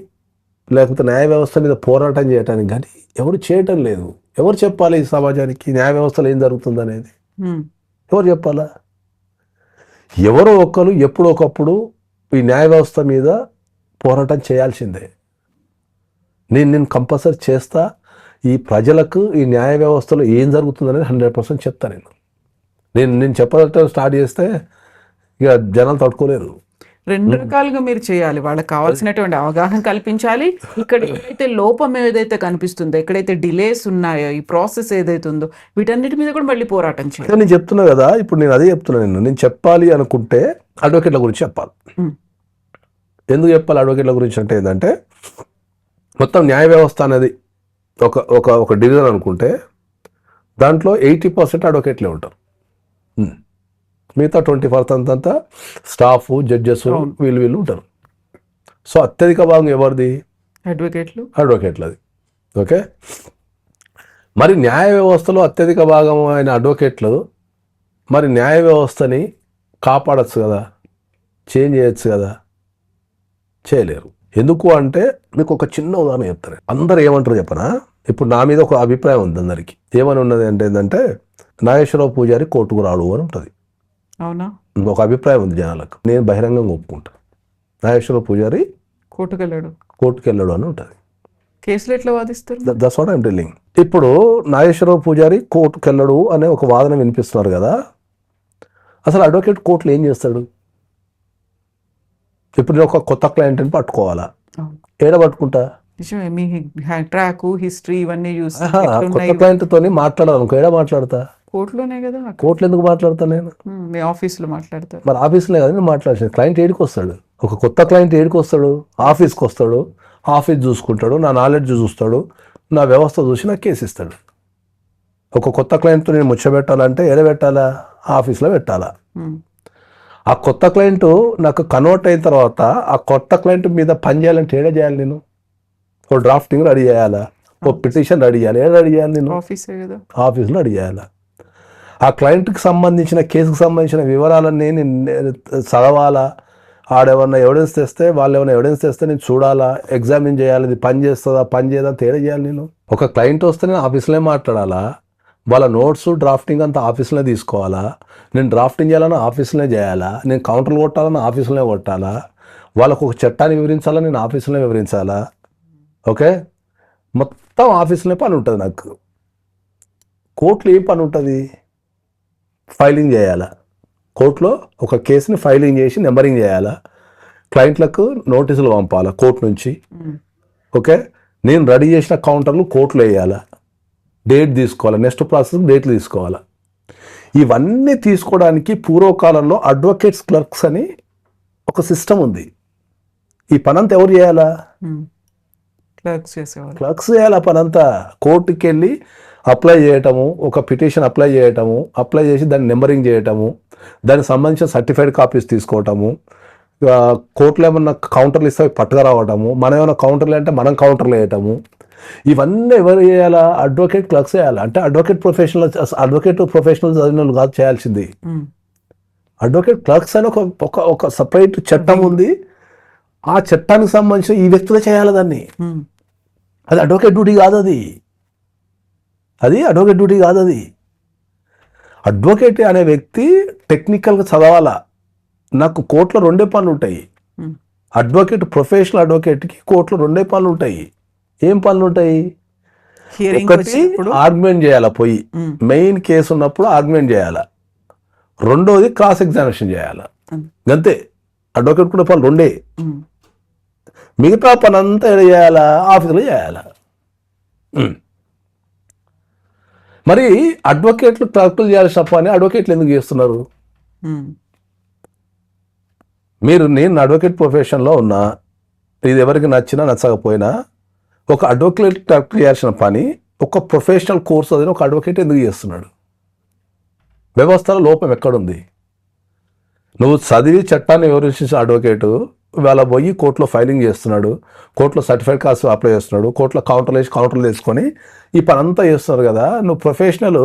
లేకపోతే న్యాయ వ్యవస్థ మీద పోరాటం చేయడానికి కానీ ఎవరు చేయటం లేదు. ఎవరు చెప్పాలి ఈ సమాజానికి న్యాయ వ్యవస్థలో ఏం జరుగుతుంది అనేది? ఎవరు చెప్పాలా? ఎవరో ఒక్కరు ఎప్పుడో ఒకప్పుడు ఈ న్యాయ వ్యవస్థ మీద పోరాటం చేయాల్సిందే. నేను కంపల్సరీ చేస్తా. ఈ ప్రజలకు ఈ న్యాయ వ్యవస్థలో ఏం జరుగుతుందనేది 100% చెప్తా. నేను చెప్పడం స్టార్ట్ చేస్తే ఇక జనాలు తట్టుకోలేరు. 2 రకాలుగా మీరు చేయాలి. వాళ్ళకి కావాల్సినటువంటి అవగాహన కల్పించాలి. ఇక్కడ ఏదైతే లోపం ఏదైతే కనిపిస్తుందో, ఎక్కడైతే డిలేస్ ఉన్నాయో, ఈ ప్రాసెస్ ఏదైతే ఉందో, వీటన్నిటి మీద కూడా మళ్ళీ పోరాటం చేయాలి. నేను చెప్తున్నా కదా, ఇప్పుడు నేను అదే చెప్తున్నా. నేను చెప్పాలి అనుకుంటే అడ్వకేట్ల గురించి చెప్పాలి. ఎందుకు చెప్పాలి అడ్వకేట్ల గురించి అంటే ఏంటంటే మొత్తం న్యాయ వ్యవస్థ అనేది ఒక ఒక ఒక డివిజన్ అనుకుంటే దాంట్లో 80% అడ్వకేట్లే ఉంటారు. మిగతా 20% అంతా స్టాఫ్, జడ్జెస్, వీళ్ళు ఉంటారు. సో అత్యధిక భాగం ఎవరిది? అడ్వకేట్లది. ఓకే, మరి న్యాయ వ్యవస్థలో అత్యధిక భాగం అయిన అడ్వకేట్లు మరి న్యాయ వ్యవస్థని కాపాడచ్చు కదా, చేంజ్ చేయొచ్చు కదా, చేయలేరు. ఎందుకు అంటే మీకు ఒక చిన్న ఉదాహరణ చెప్తాను. అందరు ఏమంటారు చెప్పనా, ఇప్పుడు నా మీద ఒక అభిప్రాయం ఉంది అందరికీ. ఏమని ఉన్నది అంటే ఏంటంటే నాగేశ్వరరావు పూజారి కోర్టుకు రాడు అని ఉంటుంది. అవునా? ఒక అభిప్రాయం ఉంది జనాలకు. నేను బహిరంగంగా ఒప్పుకుంటాను, నాగేశ్వరరావు పూజారి కోర్టుకు వెళ్ళాడు అని ఉంటుంది. కేసులు ఎట్లా వాదిస్తారు? That's what I'm telling. ఇప్పుడు నాగేశ్వరరావు పూజారి కోర్టుకు వెళ్ళడు అనే ఒక వాదన వినిపిస్తున్నారు కదా. అసలు అడ్వకేట్ కోర్టులో ఏం చేస్తాడు? ఇప్పుడు నేను ఒక కొత్త క్లయింట్ని పట్టుకోవాలా, ఏడ పట్టుకుంటా? ట్రాక్, హిస్టరీ ఇవన్నీ చూసి కొత్త క్లయింట్తో మాట్లాడాలి, ఏడ మాట్లాడతా? కోర్టులోనే కదా. కోర్టులో ఎందుకు మాట్లాడతా నేను? ఆఫీస్లో మాట్లాడతారు. మరి ఆఫీస్లో కదా నేను మాట్లాడాల్సింది. క్లయింట్ ఏడికి వస్తాడు? ఒక కొత్త క్లయింట్ ఏడికి వస్తాడు? ఆఫీస్కి వస్తాడు, ఆఫీస్ చూసుకుంటాడు, నా నాలెడ్జ్ చూస్తాడు, నా వ్యవస్థ చూసి నాకు కేసు ఇస్తాడు. ఒక కొత్త క్లయింట్తో నేను ముచ్చబెట్టాలంటే ఏడ పెట్టాలా? ఆఫీస్లో పెట్టాలా? ఆ కొత్త క్లయింట్ నాకు కన్వర్ట్ అయిన తర్వాత ఆ కొత్త క్లయింట్ మీద పని చేయాలంటే ఏడ చేయాలి నేను? ఓ డ్రాఫ్టింగ్ రెడీ చేయాలా, ఓ పిటిషన్ రెడీ చేయాలి, ఏడ రెడీ చేయాలి నేను? ఆఫీస్లో రెడీ చేయాలా? ఆ క్లయింట్కి సంబంధించిన కేసుకు సంబంధించిన వివరాలన్నీ నేను చదవాలా, ఆడేమన్నా ఎవిడెన్స్ తెస్తే వాళ్ళు ఏమైనా ఎవిడెన్స్ తెస్తే నేను చూడాలా, ఎగ్జామిన్ చేయాలి, ఇది పని చేస్తుందా పని చేయదా తేడా చేయాలి నేను. ఒక క్లయింట్ వస్తే నేను ఆఫీస్లోనే మాట్లాడాలా, వాళ్ళ నోట్స్ డ్రాఫ్టింగ్ అంతా ఆఫీస్లోనే తీసుకోవాలా, నేను డ్రాఫ్టింగ్ చేయాలన్నా ఆఫీస్లోనే చేయాలా, నేను కౌంటర్లు కొట్టాలన్నా ఆఫీస్లోనే కొట్టాలా, వాళ్ళకు ఒక చట్టాన్ని వివరించాలా నేను ఆఫీస్లోనే వివరించాలా. ఓకే, మొత్తం ఆఫీస్లోనే పని ఉంటుంది నాకు. కోర్టులో ఏం పని ఉంటుంది? ఫైలింగ్ చేయాలా, కోర్టులో ఒక కేసుని ఫైలింగ్ చేసి నెంబరింగ్ చేయాలా, క్లయింట్లకు నోటీసులు పంపాలా కోర్టు నుంచి. ఓకే, నేను రెడీ చేసిన కౌంటర్లు కోర్టులో వేయాలా, డేట్ తీసుకోవాలా, నెక్స్ట్ ప్రాసెస్ డేట్లు తీసుకోవాలా. ఇవన్నీ తీసుకోవడానికి పూర్వకాలంలో అడ్వకేట్స్ క్లర్క్స్ అని ఒక సిస్టమ్ ఉంది. ఈ పనంతా ఎవరు చేయాలా? క్లర్క్స్ చేయాలి. ఆ పనంతా కోర్టుకి వెళ్ళి అప్లై చేయటము, ఒక పిటిషన్ అప్లై చేయటము, అప్లై చేసి దాన్ని నెంబరింగ్ చేయటము, దానికి సంబంధించిన సర్టిఫైడ్ కాపీస్ తీసుకోవటము, కోర్టులో ఏమన్నా కౌంటర్లు ఇస్తే పట్టుకు రావటము, మనం ఏమైనా కౌంటర్లు అంటే మనం కౌంటర్లు వేయటము, ఇవన్నీ ఎవరు చేయాలా? అడ్వకేట్ క్లర్క్స్ చేయాలి. అంటే అడ్వకేట్ ప్రొఫెషనల్ చదివిన కాదు చేయాల్సింది. అడ్వకేట్ క్లర్క్స్ అని ఒక సపరేట్ చట్టం ఉంది. ఆ చట్టానికి సంబంధించిన ఈ వ్యక్తులే చేయాలి దాన్ని. అది అడ్వకేట్ డ్యూటీ కాదు. అది అడ్వకేట్ డ్యూటీ కాదు. అది అడ్వకేట్ అనే వ్యక్తి టెక్నికల్గా చదవాలా. నాకు కోర్టులో 2 పనులు ఉంటాయి. అడ్వకేట్, ప్రొఫెషనల్ అడ్వకేట్కి కోర్టులో 2 పనులు ఉంటాయి. ఏం పనులు ఉంటాయి? ఒకటి ఆర్గ్యుమెంట్ చేయాలా, పోయి మెయిన్ కేసు ఉన్నప్పుడు ఆర్గ్యుమెంట్ చేయాలా. రెండోది క్రాస్ ఎగ్జామినేషన్ చేయాలా. అంతే. అడ్వకేట్ కూడా పనులు 2. మిగతా పని అంతా ఏడ చేయాలా? ఆఫీసులో చేయాలా. మరి అడ్వకేట్లు క్లర్కులు చేయాల్సిన పని అడ్వకేట్లు ఎందుకు చేస్తున్నారు? నేను అడ్వకేట్ ప్రొఫెషన్లో ఉన్నా, ఇది ఎవరికి నచ్చినా నచ్చకపోయినా, ఒక అడ్వకేట్ క్లర్క్ చేయాల్సిన పని ఒక ప్రొఫెషనల్ కోర్స్ అది ఒక అడ్వకేట్ ఎందుకు చేస్తున్నాడు? వ్యవస్థలో లోపం ఎక్కడుంది? నువ్వు చదివి చట్టాన్ని వివరించిన అడ్వకేటు ఇవాళ పోయి కోర్టులో ఫైలింగ్ చేస్తున్నాడు, కోర్టులో సర్టిఫైడ్ కాస్ట్ అప్లై చేస్తున్నాడు, కోర్టులో కౌంటర్లు తీసుకొని ఈ పని అంతా చేస్తున్నారు కదా. నువ్వు ప్రొఫెషనల్,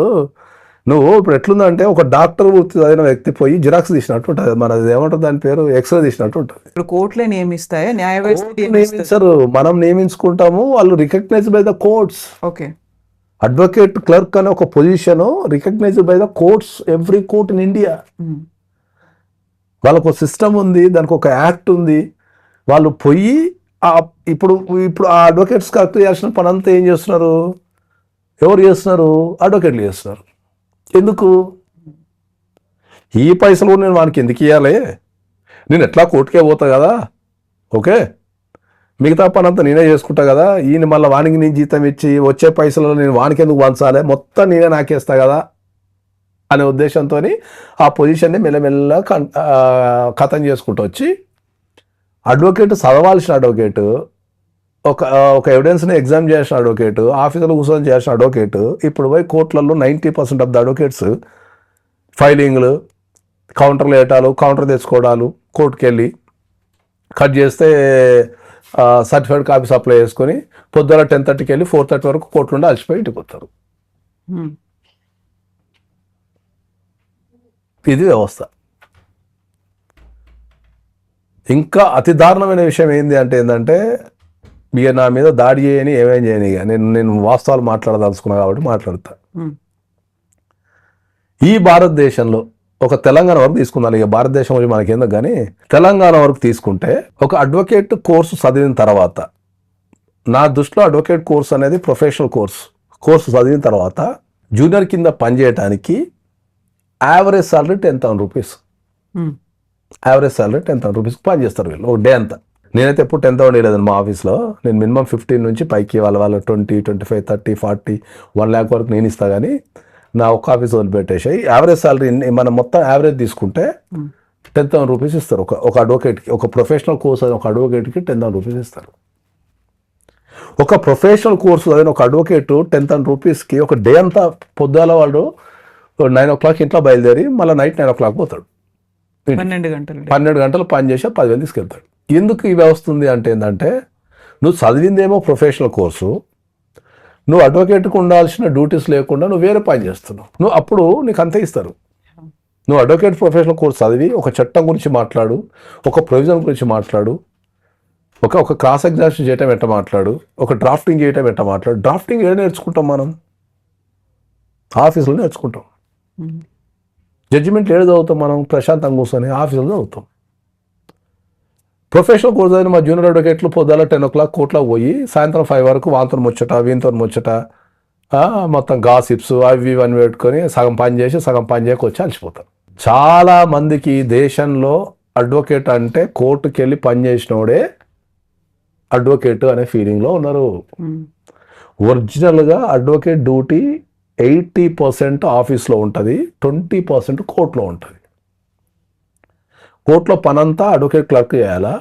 నువ్వు ఇప్పుడు ఎట్లుందంటే ఒక డాక్టర్ వృత్తి చదివిన వ్యక్తి పోయి జిరాక్స్ తీసినట్టు ఉంటుంది. మనది ఏమంటుంది, దాని పేరు ఎక్స్రే తీసినట్టు ఉంటుంది. ఇప్పుడు కోర్టులే నియమిస్తాయా? నియమిస్తారు, మనం నియమించుకుంటాము, వాళ్ళు recognised by the courts. Okay, advocate clerk అనే ఒక position recognised by the courts, every court in India. వాళ్ళకు ఒక సిస్టమ్ ఉంది, దానికి ఒక యాక్ట్ ఉంది. వాళ్ళు పోయి ఇప్పుడు ఆ అడ్వకేట్స్ కరెక్ట్ చేయాల్సిన పని అంతా ఏం చేస్తున్నారు? ఎవరు చేస్తున్నారు? అడ్వకేట్లు చేస్తున్నారు. ఎందుకు? ఈ పైసలు నేను వానికి ఎందుకు ఇవ్వాలి? నేను ఎట్లా కోర్టుకే పోతా కదా. ఓకే, మిగతా పని అంతా నేనే చేసుకుంటా కదా. ఈయన మళ్ళీ వానికి నేను జీతం ఇచ్చి వచ్చే పైసలలో నేను వానికి ఎందుకు పంచాలి, మొత్తం నేనే నాకేస్తా కదా అనే ఉద్దేశంతో ఆ పొజిషన్ని మెల్లమెల్ల ఖతం చేసుకుంటూ వచ్చి అడ్వకేట్ చదవాల్సిన అడ్వకేట్, ఒక ఒక ఎవిడెన్స్ని ఎగ్జామ్ చేసిన అడ్వకేట్, ఆఫీసులో కూర్చొని చేసిన అడ్వకేట్ ఇప్పుడు పోయి కోర్టులలో 90% ఆఫ్ ద అడ్వకేట్స్ ఫైలింగ్లు, కౌంటర్లు వేయటాలు, కౌంటర్ తెచ్చుకోవడాలు, కోర్టుకు వెళ్ళి కట్ చేస్తే సర్టిఫైడ్ కాపీస్ అప్లై చేసుకొని పొద్దున 10:30కి వెళ్ళి 4:30 వరకు కోర్టు నుండి అలసిపోయి ఇంటికి వస్తారు. ఇది వ్యవస్థ. ఇంకా అతి దారుణమైన విషయం ఏంటంటే ఇక నా మీద దాడి చేయని ఏమేం చేయని, ఇక నేను వాస్తవాలు మాట్లాడదలుచుకున్నా కాబట్టి మాట్లాడతా. ఈ భారతదేశంలో ఒక తెలంగాణ వరకు తీసుకుందాం, ఇక భారతదేశం గురించి మనకేందుకు కానీ తెలంగాణ వరకు తీసుకుంటే ఒక అడ్వకేట్ కోర్సు చదివిన తర్వాత, నా దృష్టిలో అడ్వకేట్ కోర్సు అనేది ప్రొఫెషనల్ కోర్సు చదివిన తర్వాత జూనియర్ కింద పనిచేయడానికి average salary 10,000 rupees. Average salary 10,000 రూపీస్కి పని చేస్తారు వీళ్ళు ఒక డే అంతా. నేనైతే ఎప్పుడు 10,000 వేయలేదండి మా ఆఫీస్లో. నేను మినిమం 15 నుంచి పైకి వాళ్ళ 20, 25, 30, 40, 1 lakh వరకు నేను ఇస్తా. కానీ నా ఒక్క ఆఫీస్ వదిలిపెట్టేసి యావరేజ్ సాలరీ మనం మొత్తం యావరేజ్ తీసుకుంటే 10,000 రూపీస్ ఇస్తారు ఒక అడ్వకేట్కి. ఒక ప్రొఫెషనల్ కోర్స్ అయిన ఒక అడ్వకేట్కి 10,000 రూపీస్ ఇస్తారు. ఒక ప్రొఫెషనల్ కోర్సు అయిన ఒక అడ్వకేట్ 10,000 రూపీస్కి ఒక డే అంతా పొద్దుల వాడు 9 o'clock ఇంట్లో బయలుదేరి మళ్ళీ నైట్ 9 o'clock పోతాడు. 12 గంటలు పని చేసి 10,000 తీసుకెళ్తాడు. ఎందుకు ఈ వ్యవస్థ ఉంది అంటే ఏంటంటే, నువ్వు చదివిందేమో ప్రొఫెషనల్ కోర్సు, నువ్వు అడ్వకేట్కి ఉండాల్సిన డ్యూటీస్ లేకుండా నువ్వు వేరే పని చేస్తున్నావు. నువ్వు అప్పుడు నీకు అంతే ఇస్తారు. నువ్వు అడ్వకేట్ ప్రొఫెషనల్ కోర్స్ చదివి ఒక చట్టం గురించి మాట్లాడు, ఒక ప్రొవిజన్ గురించి మాట్లాడు, ఒక క్రాస్ ఎగ్జామినేషన్ చేయటం ఎట్ట మాట్లాడు, ఒక డ్రాఫ్టింగ్ చేయటం ఎట్ట మాట్లాడు. డ్రాఫ్టింగ్ ఏదో నేర్చుకుంటాం మనం, ఆఫీసులో నేర్చుకుంటాం. జడ్జిమెంట్లు ఏదో చదువుతాం మనం, ప్రశాంతంగా కూర్చొని ఆఫీసులో చదువుతాం. ప్రొఫెషనల్ కోర్స్ అయిన మా జూనియర్ అడ్వకేట్లు పొద్దుల 10 o'clock కోర్టులో పోయి సాయంత్రం 5 వరకు వాంతో ముచ్చట వీంతో ముచ్చట, మొత్తం గాసిప్స్ అవి ఇవన్నీ పెట్టుకొని సగం పని చేసి సగం పని చేయక వచ్చి అలసిపోతారు. చాలా మందికి దేశంలో అడ్వకేట్ అంటే కోర్టుకి వెళ్ళి పని చేసినోడే అడ్వకేట్ అనే ఫీలింగ్లో ఉన్నారు. ఒరిజినల్గా అడ్వకేట్ డ్యూటీ 80% ఆఫీస్లో ఉంటుంది, 20% కోర్టులో ఉంటుంది. కోర్టులో పనంతా అడ్వకేట్ క్లర్క్ చేయాలా.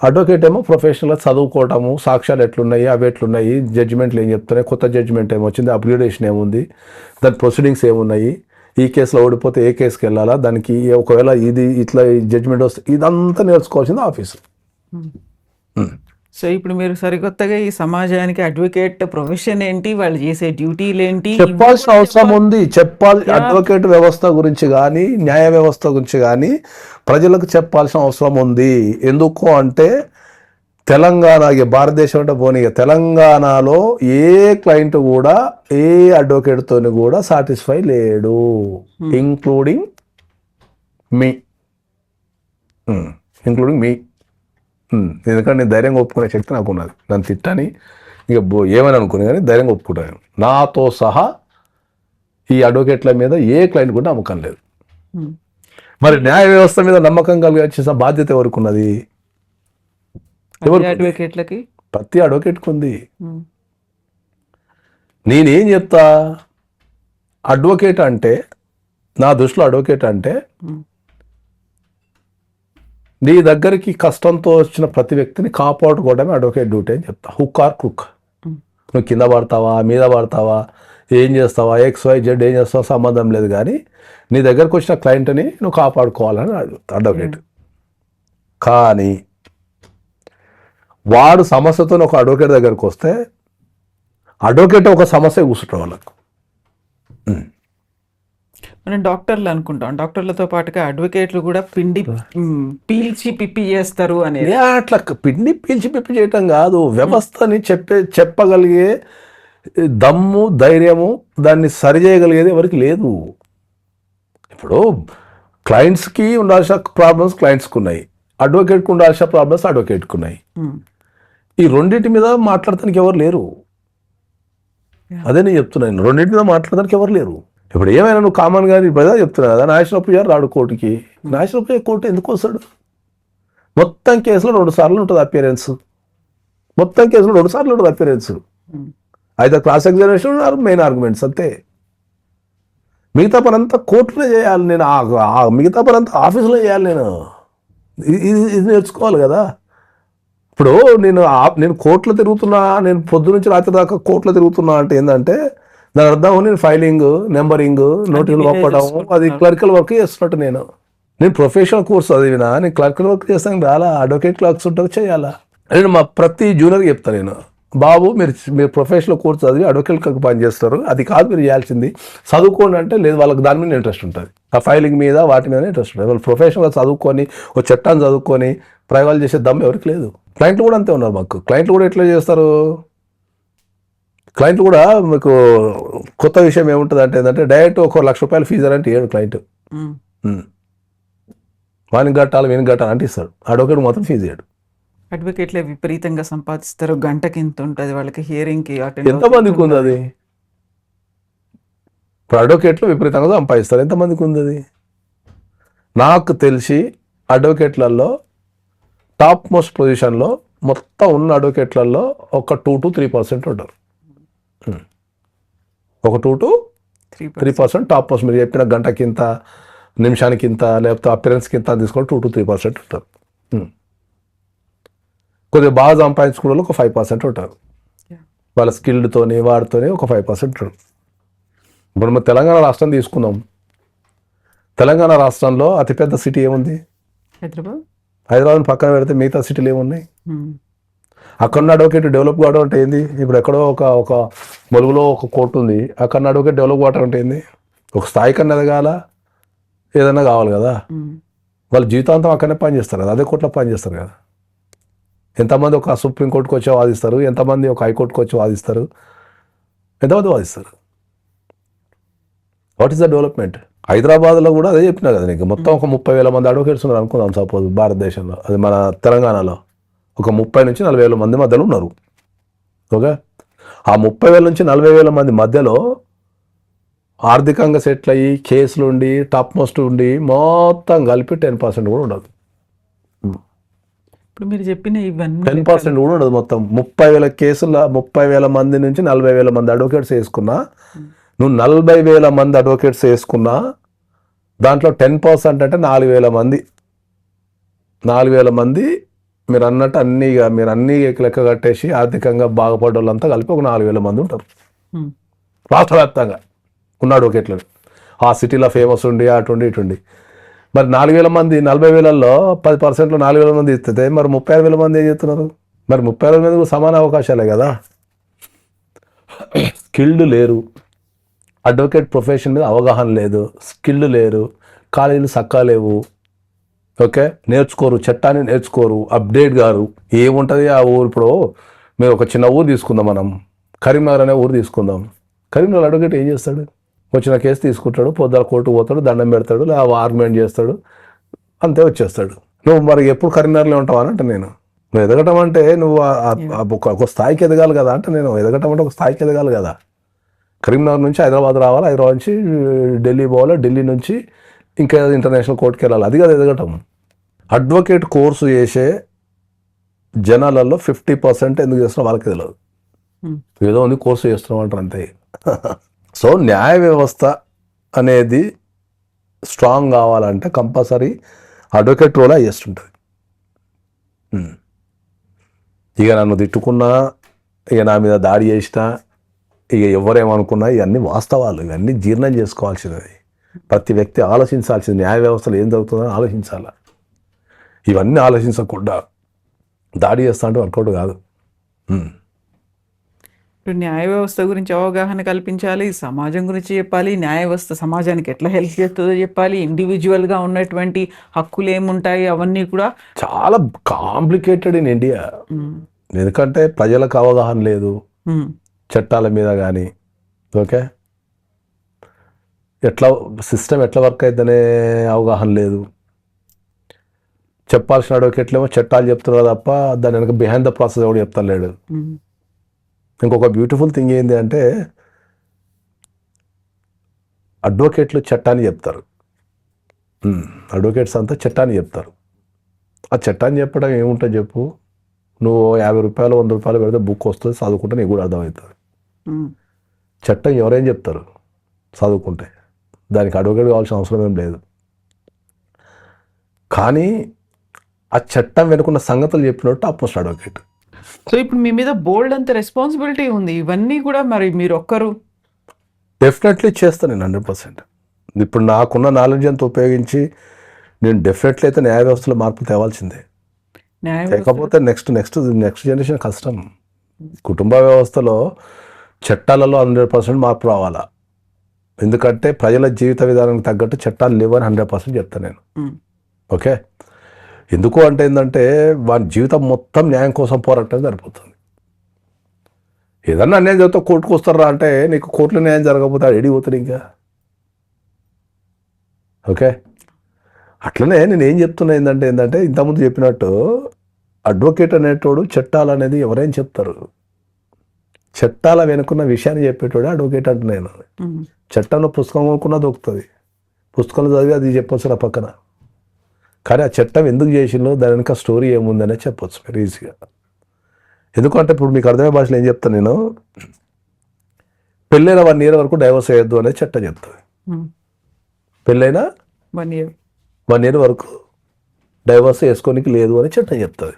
అడ్వకేట్ ఏమో ప్రొఫెషనల్గా చదువుకోవటము, సాక్ష్యాలు ఎట్లున్నాయి, అవి ఎట్లున్నాయి, జడ్జిమెంట్లు ఏం చెప్తున్నాయి, కొత్త జడ్జిమెంట్ ఏమొచ్చింది, అప్గ్రేడేషన్ ఏముంది, దాని ప్రొసీడింగ్స్ ఏమున్నాయి, ఈ కేసులో ఓడిపోతే ఏ కేసుకి వెళ్ళాలా, దానికి ఒకవేళ ఇది ఇట్లా జడ్జిమెంట్ వస్తే ఇదంతా నేర్చుకోవాల్సింది ఆఫీసు. సో ఇప్పుడు మీరు సరికొత్తగా ఈ సమాజానికి అడ్వకేట్ ప్రొఫెషన్ ఏంటి, వాళ్ళు చేసే డ్యూటీలు ఏంటి చెప్పాల్సిన అవసరం ఉంది. అడ్వకేట్ వ్యవస్థ గురించి కానీ న్యాయ వ్యవస్థ గురించి కానీ ప్రజలకు చెప్పాల్సిన అవసరం ఉంది. ఎందుకు అంటే తెలంగాణ, భారతదేశం అంటే పోనీ తెలంగాణలో ఏ క్లయింట్ కూడా ఏ అడ్వకేట్తో కూడా సాటిస్ఫై లేడు, ఇంక్లూడింగ్ మీ. ఎందుకంటే నేను ధైర్యంగా ఒప్పుకునే శక్తి నాకు ఉన్నది. నన్ను తిట్టని ఇక ఏమని అనుకునే కానీ ధైర్యంగా ఒప్పుకుంటాను. నాతో సహా ఈ అడ్వకేట్ల మీద ఏ క్లయింట్ కూడా నమ్మకం లేదు. మరి న్యాయ వ్యవస్థ మీద నమ్మకం కలిగించిన బాధ్యత ఎవరికి ఉన్నది? అడ్వకేట్లకి, ప్రతి అడ్వకేట్కి ఉంది. నేనేం చెప్తా, అడ్వకేట్ అంటే నా దృష్టిలో అడ్వకేట్ అంటే నీ దగ్గరికి కష్టంతో వచ్చిన ప్రతి వ్యక్తిని కాపాడుకోవడమే అడ్వకేట్ డ్యూటీ అని చెప్తా. Hook are క్రుక్. నువ్వు కింద పడతావా, మీద పడతావా, ఏం చేస్తావా, XYZ ఏం చేస్తావా సంబంధం లేదు, కానీ నీ దగ్గరకు వచ్చిన క్లయింట్ని నువ్వు కాపాడుకోవాలని అడ్వకేట్. కానీ వాడు సమస్యతో ఒక అడ్వకేట్ దగ్గరకు వస్తే అడ్వకేట్ ఒక సమస్య కూర్చుంటాం వాళ్ళకు. మనం డాక్టర్లు అనుకుంటాం, డాక్టర్లతో పాటుగా అడ్వకేట్లు కూడా పీల్చి పిప్పి చేస్తారు అనేది. అట్లా పీల్చి పిప్పి చేయటం కాదు, వ్యవస్థని చెప్పగలిగే దమ్ము, ధైర్యము, దాన్ని సరిచేయగలిగేది ఎవరికి లేదు. ఇప్పుడు క్లయింట్స్కి ఉండాల్సిన ప్రాబ్లమ్స్ క్లయింట్స్కి ఉన్నాయి, అడ్వకేట్కి ఉండాల్సిన ప్రాబ్లమ్స్ అడ్వకేట్కి ఉన్నాయి. ఈ రెండింటి మీద మాట్లాడటానికి ఎవరు లేరు. అదే నేను చెప్తున్నాను, రెండింటి మీద మాట్లాడటానికి ఎవరు లేరు. ఇప్పుడు ఏమైనా నువ్వు కామన్గా బ్రదర్ చెప్తున్నా కదా, నేషనల్ పూజారు రాడు కోర్టుకి. నేషనల్ పూజారు కోర్టు ఎందుకు వస్తాడు? మొత్తం కేసులో 2 సార్లు ఉంటుంది అపియరెన్స్. మొత్తం కేసులో 2 సార్లు ఉంటుంది అపియరెన్స్. అయితే క్రాస్ ఎగ్జామినేషన్ మెయిన్ ఆర్గ్యుమెంట్స్ అంతే. మిగతా పని అంతా కోర్టులో చేయాలి నేను, మిగతా పని అంతా ఆఫీసులో చేయాలి నేను. ఇది నేర్చుకోవాలి కదా. ఇప్పుడు నేను కోర్టులో తిరుగుతున్నా, నేను పొద్దు నుంచి రాత్రి దాకా కోర్టులో తిరుగుతున్నా అంటే ఏంటంటే దాని అర్థం నేను ఫైలింగ్, నెంబరింగ్, నోటీసులు మీరే పంపడం, అది చూసుకుంటున్నారు. క్లరికల్ వర్క్ చేస్తున్నట్టు నేను ప్రొఫెషనల్ కోర్స్ చదివినా, నేను క్లరికల్ వర్క్ చేస్తాను రాలా, అడ్వకేట్ క్లర్క్స్ ఉంటుంది చేయాలా. నేను మా ప్రతి జూనియర్కి చెప్తాను, నేను బాబు మీరు ప్రొఫెషనల్ కోర్స్ చదివి అడ్వకేట్ క్లర్క్ పని చేస్తారు, అది కాదు మీరు చేయాల్సింది, చదువుకోండి అంటే లేదు, వాళ్ళకి దాని మీద ఇంట్రెస్ట్ ఉంటుంది, ఆ ఫైలింగ్ మీద వాటి మీద ఇంట్రెస్ట్ ఉంటుంది. వాళ్ళు ప్రొఫెషనల్గా చదువుకొని ఓ చట్టాన్ని చదువుకొని ప్రయోగాలు చేసే దమ్ము ఎవరికి లేదు. క్లయింట్లు కూడా అంతే ఉన్నారు మాకు. క్లయింట్లు కూడా ఎట్లా చేస్తారు, క్లయింట్లు కూడా మీకు కొత్త విషయం ఏముంటుంది అంటే ఏంటంటే డైరెక్ట్ ఒక ₹1,00,000 ఫీజు అంటే ఏడు క్లయింట్ వానికి కట్టాలి వీనికి కట్టాలి అంటే ఇస్తాడు, అడ్వకేట్ మాత్రం ఫీజు ఇయ్యడు. అడ్వకేట్లే విపరీతంగా సంపాదిస్తారు, గంటకి ఇంత ఉంటుంది వాళ్ళకి, హియరింగ్కి అటెండ్ ఎంతమందికి ఉంది అది? ఇప్పుడు అడ్వకేట్లు విపరీతంగా సంపాదిస్తారు, ఎంతమందికి ఉంది అది? నాకు తెలిసి అడ్వకేట్లలో టాప్ మోస్ట్ పొజిషన్లో మొత్తం ఉన్న అడ్వకేట్లలో ఒక 2 to 3% ఉంటారు. ఒక 2 to 3% టాప్ మోస్ట్. మీరు చెప్పిన గంటకింత, నిమిషానికింత, లేకపోతే అపిరెన్స్కింత తీసుకొని 2 to 3% ఉంటారు. కొద్దిగా బాగా సంపాదించుకునే వాళ్ళు ఒక 5% ఉంటారు. వాళ్ళ స్కిల్డ్తోని వాడితోని ఒక 5% ఉంటారు. ఇప్పుడు మనం తెలంగాణ రాష్ట్రం తీసుకుందాం. తెలంగాణ రాష్ట్రంలో అతిపెద్ద సిటీ ఏముంది? హైదరాబాద్. హైదరాబాద్ పక్కన పెడితే మిగతా సిటీలు ఏమున్నాయి? అక్కడ అడ్వకేట్ డెవలప్ కావడం అంటే ఏంది? ఇప్పుడు ఎక్కడో ఒక ములుగులో ఒక కోర్టు ఉంది, అక్కడ అడ్వకేట్ డెవలప్ కావడం అంటే ఏంది? ఒక స్థాయి కన్నా ఎదగాల, ఏదన్నా కావాలి కదా. వాళ్ళు జీవితాంతం అక్కడనే పని చేస్తారు కదా, అదే కోర్టులో పని చేస్తారు కదా. ఎంతమంది ఒక సుప్రీంకోర్టుకు వచ్చి వాదిస్తారు, ఎంతమంది ఒక హైకోర్టుకు వచ్చి వాదిస్తారు, ఎంతమంది వాదిస్తారు? What is the development? హైదరాబాద్లో కూడా అదే చెప్పినా కదా నీకు, మొత్తం ఒక 30,000 మంది అడ్వకేట్స్ ఉన్నారు అనుకుందాం సపోజ్ భారతదేశంలో, అది మన తెలంగాణలో ఒక 30 నుంచి 40,000 మంది మధ్యలో ఉన్నారు. ఓకే, ఆ 30,000 నుంచి 40,000 మంది మధ్యలో ఆర్థికంగా సెటిల్ అయ్యి కేసులు ఉండి టాప్ మోస్ట్ ఉండి మొత్తం కలిపి 10% కూడా ఉండదు. ఇప్పుడు మీరు చెప్పిన ఇవన్నీ 10% కూడా ఉండదు. మొత్తం 30,000 కేసుల 30,000 మంది నుంచి 40,000 మంది అడ్వకేట్స్ వేసుకున్నా, నువ్వు 40,000 మంది అడ్వకేట్స్ వేసుకున్నా దాంట్లో 10% అంటే 4,000 మంది. 4,000 మంది మీరు అన్నట్టు మీరు అన్నీ లెక్క కట్టేసి ఆర్థికంగా బాగుపడ్డ వాళ్ళంతా కలిపి ఒక 4,000 మంది ఉంటారు రాష్ట్ర వ్యాప్తంగా ఉన్న అడ్వకేట్లు. ఆ సిటీలో ఫేమస్ ఉండి అటుండి ఇటుండి. మరి 4,000 మంది 40,000లో 10%లో 4,000 మంది ఇస్తే మరి 36,000 మంది ఏం చేస్తున్నారు? మరి 36,000 మంది సమాన అవకాశాలే కదా. స్కిల్డ్ లేరు, అడ్వకేట్ ప్రొఫెషన్ మీద అవగాహన లేదు, స్కిల్డ్ లేరు, కాలేజీలు సక్కా లేవు. ఓకే, నేర్చుకోరు, చట్టాన్ని నేర్చుకోరు, అప్డేట్ గారు. ఏముంటుంది ఆ ఊరు? ఇప్పుడు మీరు ఒక చిన్న ఊరు తీసుకుందాం, మనం కరీంనగర్ అనే ఊరు తీసుకుందాం. కరీంనగర్ అడ్వకేట్ ఏం చేస్తాడు? వచ్చిన కేసు తీసుకుంటాడు, పొద్దున కోర్టు పోతాడు, దండం పెడతాడు, లేదా ఆర్గ్యుమెంట్ చేస్తాడు, అంతే వచ్చేస్తాడు. నువ్వు మరి ఎప్పుడు కరీంనగర్లో ఉంటావు అని అంటే నువ్వు ఎదగటం అంటే నువ్వు ఒక స్థాయికి ఎదగాలి కదా. అంటే నేను ఎదగటం అంటే ఒక స్థాయికి ఎదగాలి కదా. కరీంనగర్ నుంచి హైదరాబాద్ రావాలి, హైదరాబాద్ నుంచి ఢిల్లీ పోవాలి, ఢిల్లీ నుంచి ఇంకా ఇంటర్నేషనల్ కోర్టుకి వెళ్ళాలి, అది కదా ఎదగటం. అడ్వకేట్ కోర్సు చేసే జనాలలో 50% ఎందుకు చేస్తున్నాం వాళ్ళకి తెలియదు. ఏదో ఉంది కోర్సు చేస్తున్నాం అంటారు అంతే. సో న్యాయ వ్యవస్థ అనేది స్ట్రాంగ్ కావాలంటే కంపల్సరీ అడ్వకేట్ రోల్ చేస్తుంటుంది. ఇక నన్ను తిట్టుకున్నా, ఇక నా మీద దాడి చేసినా, ఇక ఎవరేమనుకున్నా, ఇవన్నీ వాస్తవాలు, ఇవన్నీ జీర్ణం చేసుకోవాల్సినవి. ప్రతి వ్యక్తి ఆలోచించాల్సింది న్యాయ వ్యవస్థలో ఏం జరుగుతుందని ఆలోచించాలి. ఇవన్నీ ఆలోచించకుండా దాడి చేస్తా అంటే వర్కౌట్ కాదు. ఇప్పుడు న్యాయ వ్యవస్థ గురించి అవగాహన కల్పించాలి, సమాజం గురించి చెప్పాలి, న్యాయ వ్యవస్థ సమాజానికి ఎట్లా హెల్ప్ చేస్తుందో చెప్పాలి, ఇండివిజువల్గా ఉన్నటువంటి హక్కులు ఏముంటాయి అవన్నీ కూడా చాలా కాంప్లికేటెడ్ ఇన్ ఇండియా. ఎందుకంటే ప్రజలకు అవగాహన లేదు చట్టాల మీద కానీ. ఓకే, ఎట్లా సిస్టమ్ ఎట్లా వర్క్ అవుతుందనే అవగాహన లేదు. చెప్పాల్సిన అడ్వకేట్లేమో చట్టాలు చెప్తున్నారు తప్ప దాని వెనక బిహైండ్ ద ప్రాసెస్ ఎవడు చెప్తాను లేడు. ఇంకొక బ్యూటిఫుల్ థింగ్ ఏంటి అంటే అడ్వకేట్లు చట్టాన్ని చెప్తారు, అడ్వకేట్స్ అంతా చట్టాన్ని చెప్తారు. ఆ చట్టాన్ని చెప్పడం ఏముంటుంది చెప్పు? నువ్వు 50 రూపాయలు 100 రూపాయలు పెడితే బుక్ వస్తుంది, చదువుకుంటే నీకు కూడా అర్థమవుతుంది. చట్టం ఎవరేం చెప్తారు చదువుకుంటే? దానికి అడ్వకేట్ కావాల్సిన అవసరం ఏం లేదు. కానీ ఆ చట్టం వెనుకున్న సంగతులు చెప్పినట్టు టాప్ మోస్ట్ అడ్వకేట్. సో ఇప్పుడు మీ మీద బోల్డ్ అంత రెస్పాన్సిబిలిటీ ఉంది, ఇవన్నీ కూడా మరి మీరు ఒక్కరు డెఫినెట్లీ చేస్తాను నేను 100%. ఇప్పుడు నాకున్న నాలెడ్జ్ అంతా ఉపయోగించి నేను డెఫినెట్లీ అయితే న్యాయ వ్యవస్థలో మార్పు తేవాల్సిందే. న్యాయ లేకపోతే నెక్స్ట్ జనరేషన్ కష్టం. కుటుంబ వ్యవస్థలో చట్టాలలో 100% మార్పు రావాలా. ఎందుకంటే ప్రజల జీవిత విధానానికి తగ్గట్టు చట్టాలు లేవని 100% చెప్తాను నేను. ఓకే, ఎందుకు అంటే ఏంటంటే వారి జీవితం మొత్తం న్యాయం కోసం పోరాటం సరిపోతుంది. ఏదన్నా అన్యాయం జరిగితే కోర్టుకు వస్తారా అంటే నీకు కోర్టులో న్యాయం జరగకపోతే ఎడికి పోతుంది ఇంకా. ఓకే, అట్లనే నేను ఏం చెప్తున్నా ఏంటంటే ఇంతకుముందు చెప్పినట్టు అడ్వకేట్ అనేటోడు చట్టాలు అనేది ఎవరైనా చెప్తారు, చట్టాల వెనుకున్న విషయాన్ని చెప్పేటోడు అడ్వకేట్ అంటే నేను. చట్టంలో పుస్తకం కొనుక్కున్నా దొరుకుతుంది, పుస్తకంలో చదివి అది చెప్పొచ్చు నా పక్కన. కానీ ఆ చట్టం ఎందుకు చేసిందో దాని వెనుక స్టోరీ ఏముందనే చెప్పొచ్చు మీరు ఈజీగా. ఎందుకంటే ఇప్పుడు మీకు అర్థమయ్యే భాషలో ఏం చెప్తాను నేను, పెళ్ళైన 1 year వరకు డైవర్స్ అయ్యొద్దు అనేది చట్టం చెప్తుంది. పెళ్ళైనా 1 year 1 year వరకు డైవర్స్ వేసుకోనికి లేదు అని చట్టం చెప్తుంది.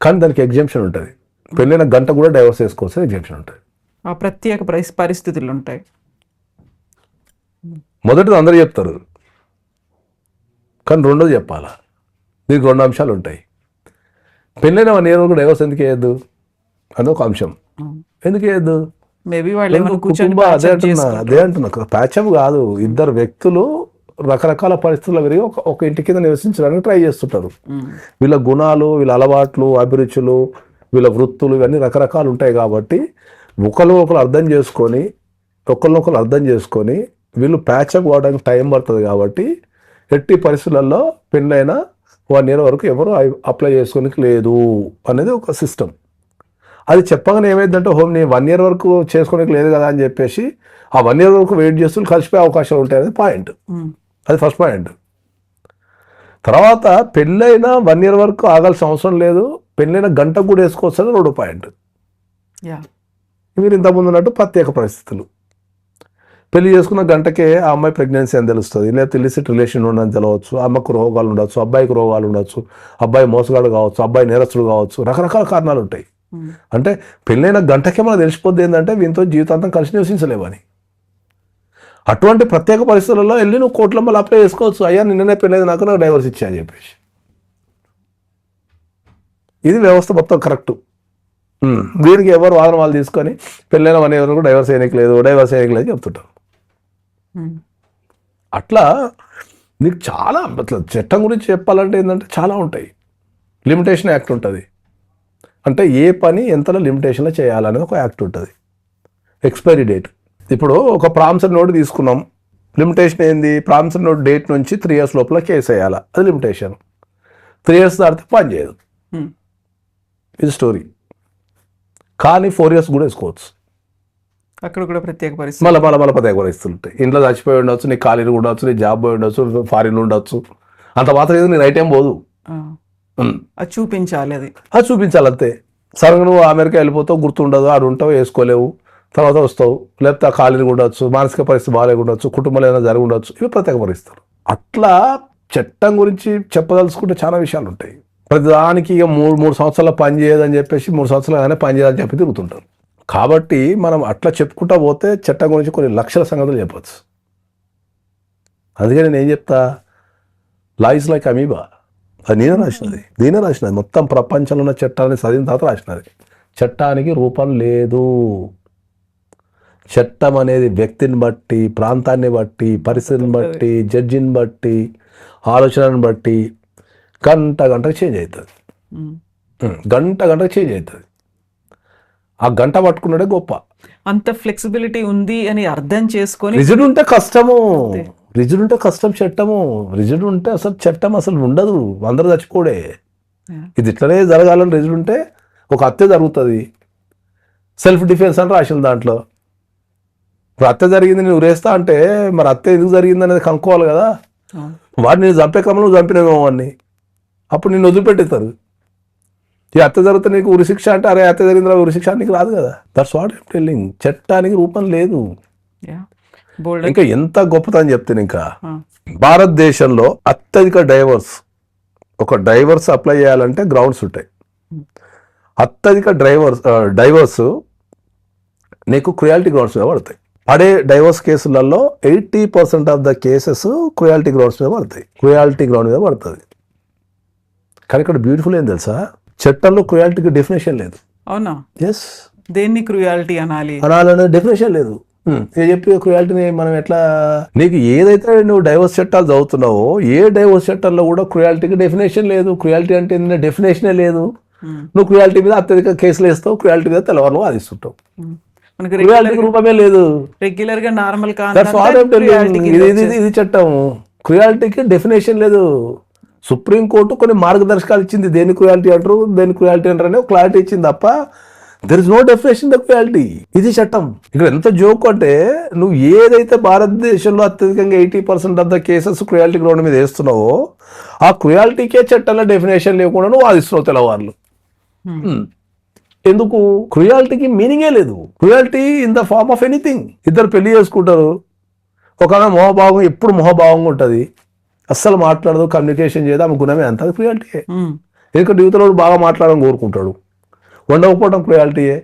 కానీ దానికి ఎగ్జామ్షన్ ఉంటుంది. పెళ్ళైన గంట కూడా డైవర్స్ వేసుకోవచ్చు ఎగ్జామ్షన్ ఉంటుంది. ఆ ప్రత్యేక పరిస్థితులు ఉంటాయి. మొదటిది అందరూ చెప్తారు, కానీ రెండోది చెప్పాలా. దీనికి 2 అంశాలు ఉంటాయి. పెళ్ళైన 1 year వరకు డైవర్స్ ఎందుకు వేయద్దు అని ఒక అంశం. ఎందుకు వేయద్దు? మేబీ వాళ్ళు ఏమైనా కూర్చొని అదే అంటున్నా, ప్యాచప్ కాదు. ఇద్దరు వ్యక్తులు రకరకాల పరిస్థితుల్లో పెరిగి ఒక ఇంటి కింద నివసించడానికి ట్రై చేస్తుంటారు. వీళ్ళ గుణాలు, వీళ్ళ అలవాట్లు, అభిరుచులు, వీళ్ళ వృత్తులు ఇవన్నీ రకరకాలు ఉంటాయి. కాబట్టి ఒకరు అర్థం చేసుకొని వీళ్ళు ప్యాచప్ కావడానికి టైం పడుతుంది. కాబట్టి ఎట్టి పరిస్థితులలో పెళ్ళైన 1 year వరకు ఎవరు అప్లై చేసుకోనికి లేదు అనేది ఒక సిస్టమ్. అది చెప్పగానే ఏమైందంటే నీ 1 year వరకు చేసుకోనికి లేదు కదా అని చెప్పేసి ఆ 1 year వరకు వెయిట్ చేస్తూ కలిసిపోయే అవకాశాలు ఉంటాయి అనేది పాయింట్. అది ఫస్ట్ పాయింట్. తర్వాత పెళ్ళైన 1 year వరకు ఆగాల్సిన అవసరం లేదు, పెళ్ళైన గంటకు కూడా వేసుకోవచ్చు అని 2వ పాయింట్. మీరు ఇంతకుముందు ఉన్నట్టు ప్రత్యేక పరిస్థితులు. పెళ్లి చేసుకున్న గంటకే ఆ అమ్మాయి ప్రెగ్నెన్సీ అని తెలుస్తుంది, లేకపోతే ఇలిసిట్ రిలేషన్ ఉండని తెలవచ్చు, అమ్మకు రోగాలు ఉండొచ్చు, అబ్బాయికి రోగాలు ఉండొచ్చు, అబ్బాయి మోసగాడు కావచ్చు, అబ్బాయి నేరస్తుడు కావచ్చు, రకరకాల కారణాలు ఉంటాయి. అంటే పెళ్ళైన గంటకే మనకు తెలిసిపోద్ది ఏంటంటే వీంతో జీవితాంతం కలిసి నివసించలేవని. అటువంటి ప్రత్యేక పరిస్థితులలో వెళ్ళి నువ్వు కోర్టులో మళ్ళీ అప్లై చేసుకోవచ్చు, అయ్యా నిన్ననే పెళ్ళైంది నాకు డైవర్స్ ఇచ్చా అని చెప్పేసి. ఇది వ్యవస్థ మొత్తం కరెక్ట్. వీరికి ఎవరు వాదన వాళ్ళు తీసుకొని పెళ్ళైన 1 year వరకు డైవర్స్ చేయడానికి లేదు చెప్తుంటారు. అట్లా నీకు చాలా చట్టం గురించి చెప్పాలంటే ఏంటంటే చాలా ఉంటాయి. లిమిటేషన్ యాక్ట్ ఉంటుంది, అంటే ఏ పని ఎంతలో లిమిటేషన్లో చేయాలనేది ఒక యాక్ట్ ఉంటుంది. Expiry date. ఇప్పుడు ఒక ప్రామిసరీ నోట్ తీసుకున్నాం, లిమిటేషన్ ఏంది? ప్రామిసరీ నోట్ డేట్ నుంచి 3 years లోపల కేసు వేయాలి, అది లిమిటేషన్. 3 years దాటితే పని చేయదు, ఇది స్టోరీ. కానీ 4 years కూడా వేసుకోవచ్చు. అక్కడ కూడా ప్రత్యేక పరిస్థితి, మళ్ళీ ప్రత్యేక పరిస్థితులు ఉంటాయి. ఇంట్లో చచ్చిపోయి ఉండొచ్చు, నీ ఖాళీలు ఉండొచ్చు, నీ జాబ్ పోయి ఉండొచ్చు, ఫారిన్ ఉండొచ్చు, అంత మాత్రం ఏదో నీ రైట్ ఏం పోదు. అది చూపించాలి, అది చూపించాలి అంతే. సరే నువ్వు అమెరికా వెళ్ళిపోతావు, గుర్తుండదు, ఆడు ఉంటావు, వేసుకోలేవు, తర్వాత వస్తావు, లేకపోతే ఆ ఖాళీలు ఉండొచ్చు, మానసిక పరిస్థితి బాగాలేక ఉండొచ్చు, కుటుంబంలో ఏదైనా జరిగి ఉండొచ్చు, ఇవి ప్రత్యేక పరిస్థితులు. అట్లా చట్టం గురించి చెప్పదలుచుకుంటే చాలా విషయాలు ఉంటాయి. ప్రతిదానికి ఇక 3 సంవత్సరాల పని చేయదని చెప్పేసి 3 సంవత్సరాలు పని చేయదని చెప్పి తిరుగుతుంటారు. కాబట్టి మనం అట్లా చెప్పుకుంటా పోతే చట్టం గురించి కొన్ని లక్షల సంగతులు చెప్పచ్చు. అందుకే నేను ఏం చెప్తా, లా ఇస్ లైక్ అమీబా. అది నేనే రాసినది మొత్తం ప్రపంచంలో ఉన్న చట్టాన్ని చదివిన తర్వాత రాసినది. చట్టానికి రూపం లేదు. చట్టం అనేది వ్యక్తిని బట్టి, ప్రాంతాన్ని బట్టి, పరిస్థితిని బట్టి, జడ్జిని బట్టి, ఆలోచనను బట్టి గంటకు చేంజ్ అవుతుంది. గంటకు చేంజ్ అవుతుంది. ఆ గంట పట్టుకున్నాడే గొప్ప. అంత ఫ్లెక్సిబిలిటీ ఉంది అని అర్థం చేసుకొని, రిజిడ్ ఉంటే కష్టం చట్టము. రిజిడ్ ఉంటే అసలు చట్టం అసలు ఉండదు, అందరూ చచ్చిపోడే. ఇది ఇట్లనే జరగాలని రిజిడ్ ఉంటే ఒక హత్య జరుగుతుంది, సెల్ఫ్ డిఫెన్స్ అని రాసిన దాంట్లో. ఇప్పుడు హత్య జరిగింది, నేను ఉరేస్తా అంటే మరి హత్య ఎందుకు జరిగింది అనేది కనుక్కోవాలి కదా. వాడిని నేను చంపే క్రమంలో చంపినామేమో వాడిని, అప్పుడు నిన్ను వదిలిపెట్టేస్తారు. ఈ హత్య జరిగితే నీకు ఉరిశిక్ష అంటే అరే హత్య జరిగిన ఉరిశిక్ష నీకు రాదు కదా. That's what I'm telling. చట్టానికి రూపం లేదు. ఇంకా ఎంత గొప్పతని చెప్తాను. ఇంకా భారతదేశంలో అత్యధిక డైవర్స్ ఒక డైవర్స్ అప్లై చేయాలంటే గ్రౌండ్స్ ఉంటాయి. అత్యధిక డైవర్స్ నీకు క్రుయాలిటీ గ్రౌండ్స్ మీద పడతాయి. పడే డైవర్స్ కేసులలో 80% of the cases cruelty grounds మీద పడతాయి. క్రుయాలిటీ గ్రౌండ్ మీద పడుతుంది. కానీ ఇక్కడ బ్యూటిఫుల్ ఏం తెలుసా, చట్టంలో క్రుయాలిటీకి డెఫినేషన్ లేదు. అవునా? ఎస్, దేన్ని క్రుయాలిటీ అనాలి అనాలనే డెఫినేషన్ లేదు. చెప్పి క్రుయాలిటీని మనం ఎట్లా, నీకు ఏదైతే నువ్వు డైవర్స్ చట్టాలు చదువుతున్నావో ఏ డైవర్స్ చట్టాల్లో కూడా క్రుయాలిటీకి డెఫినేషన్ లేదు. క్రుయాలిటీ అంటే డెఫినేషనే లేదు. నువ్వు క్రుయాలిటీ మీద అత్యధిక కేసులు వేస్తావు, క్రుయాలిటీ మీద తెల్లవారు వాదిస్తుంటావు. మనకి క్రుయాలిటీకి రూపమే లేదు. రెగ్యులర్ గా నార్మల్ ఇది చట్టం. క్రుయాలిటీకి డెఫినేషన్ లేదు. సుప్రీంకోర్టు కొన్ని మార్గదర్శకాలు ఇచ్చింది, దేని క్రుయాలిటీ అంటారు, దేని క్రుయాలిటీ అంటారు అని క్లారిటీ ఇచ్చింది తప్ప there is no definition the cruelty. ఇది చట్టం. ఇక్కడ ఎంత జోక్ అంటే, నువ్వు ఏదైతే భారతదేశంలో అత్యధికంగా 80% of the cases cruelty ground మీద వేస్తున్నావో ఆ క్రుయాలిటీకే చట్టంలో డెఫినేషన్ లేకుండా నువ్వు వాదిస్తున్నావు తెల్లవారులు. ఎందుకు? క్రుయాలిటీకి మీనింగే లేదు. Cruelty in the form of anything. ఇద్దరు పెళ్లి చేసుకుంటారు, ఒక ఆమె మొహభావం ఎప్పుడు మొహభావంగా ఉంటుంది, అస్సలు మాట్లాడదు, కమ్యూనికేషన్ చేయదు, ఆమె గుణమే అంత, అది క్రుయాలిటీయే. ఎందుకంటే యువతలో బాగా మాట్లాడడం కోరుకుంటాడు, వండకపోవడం క్రుయాలిటీయే,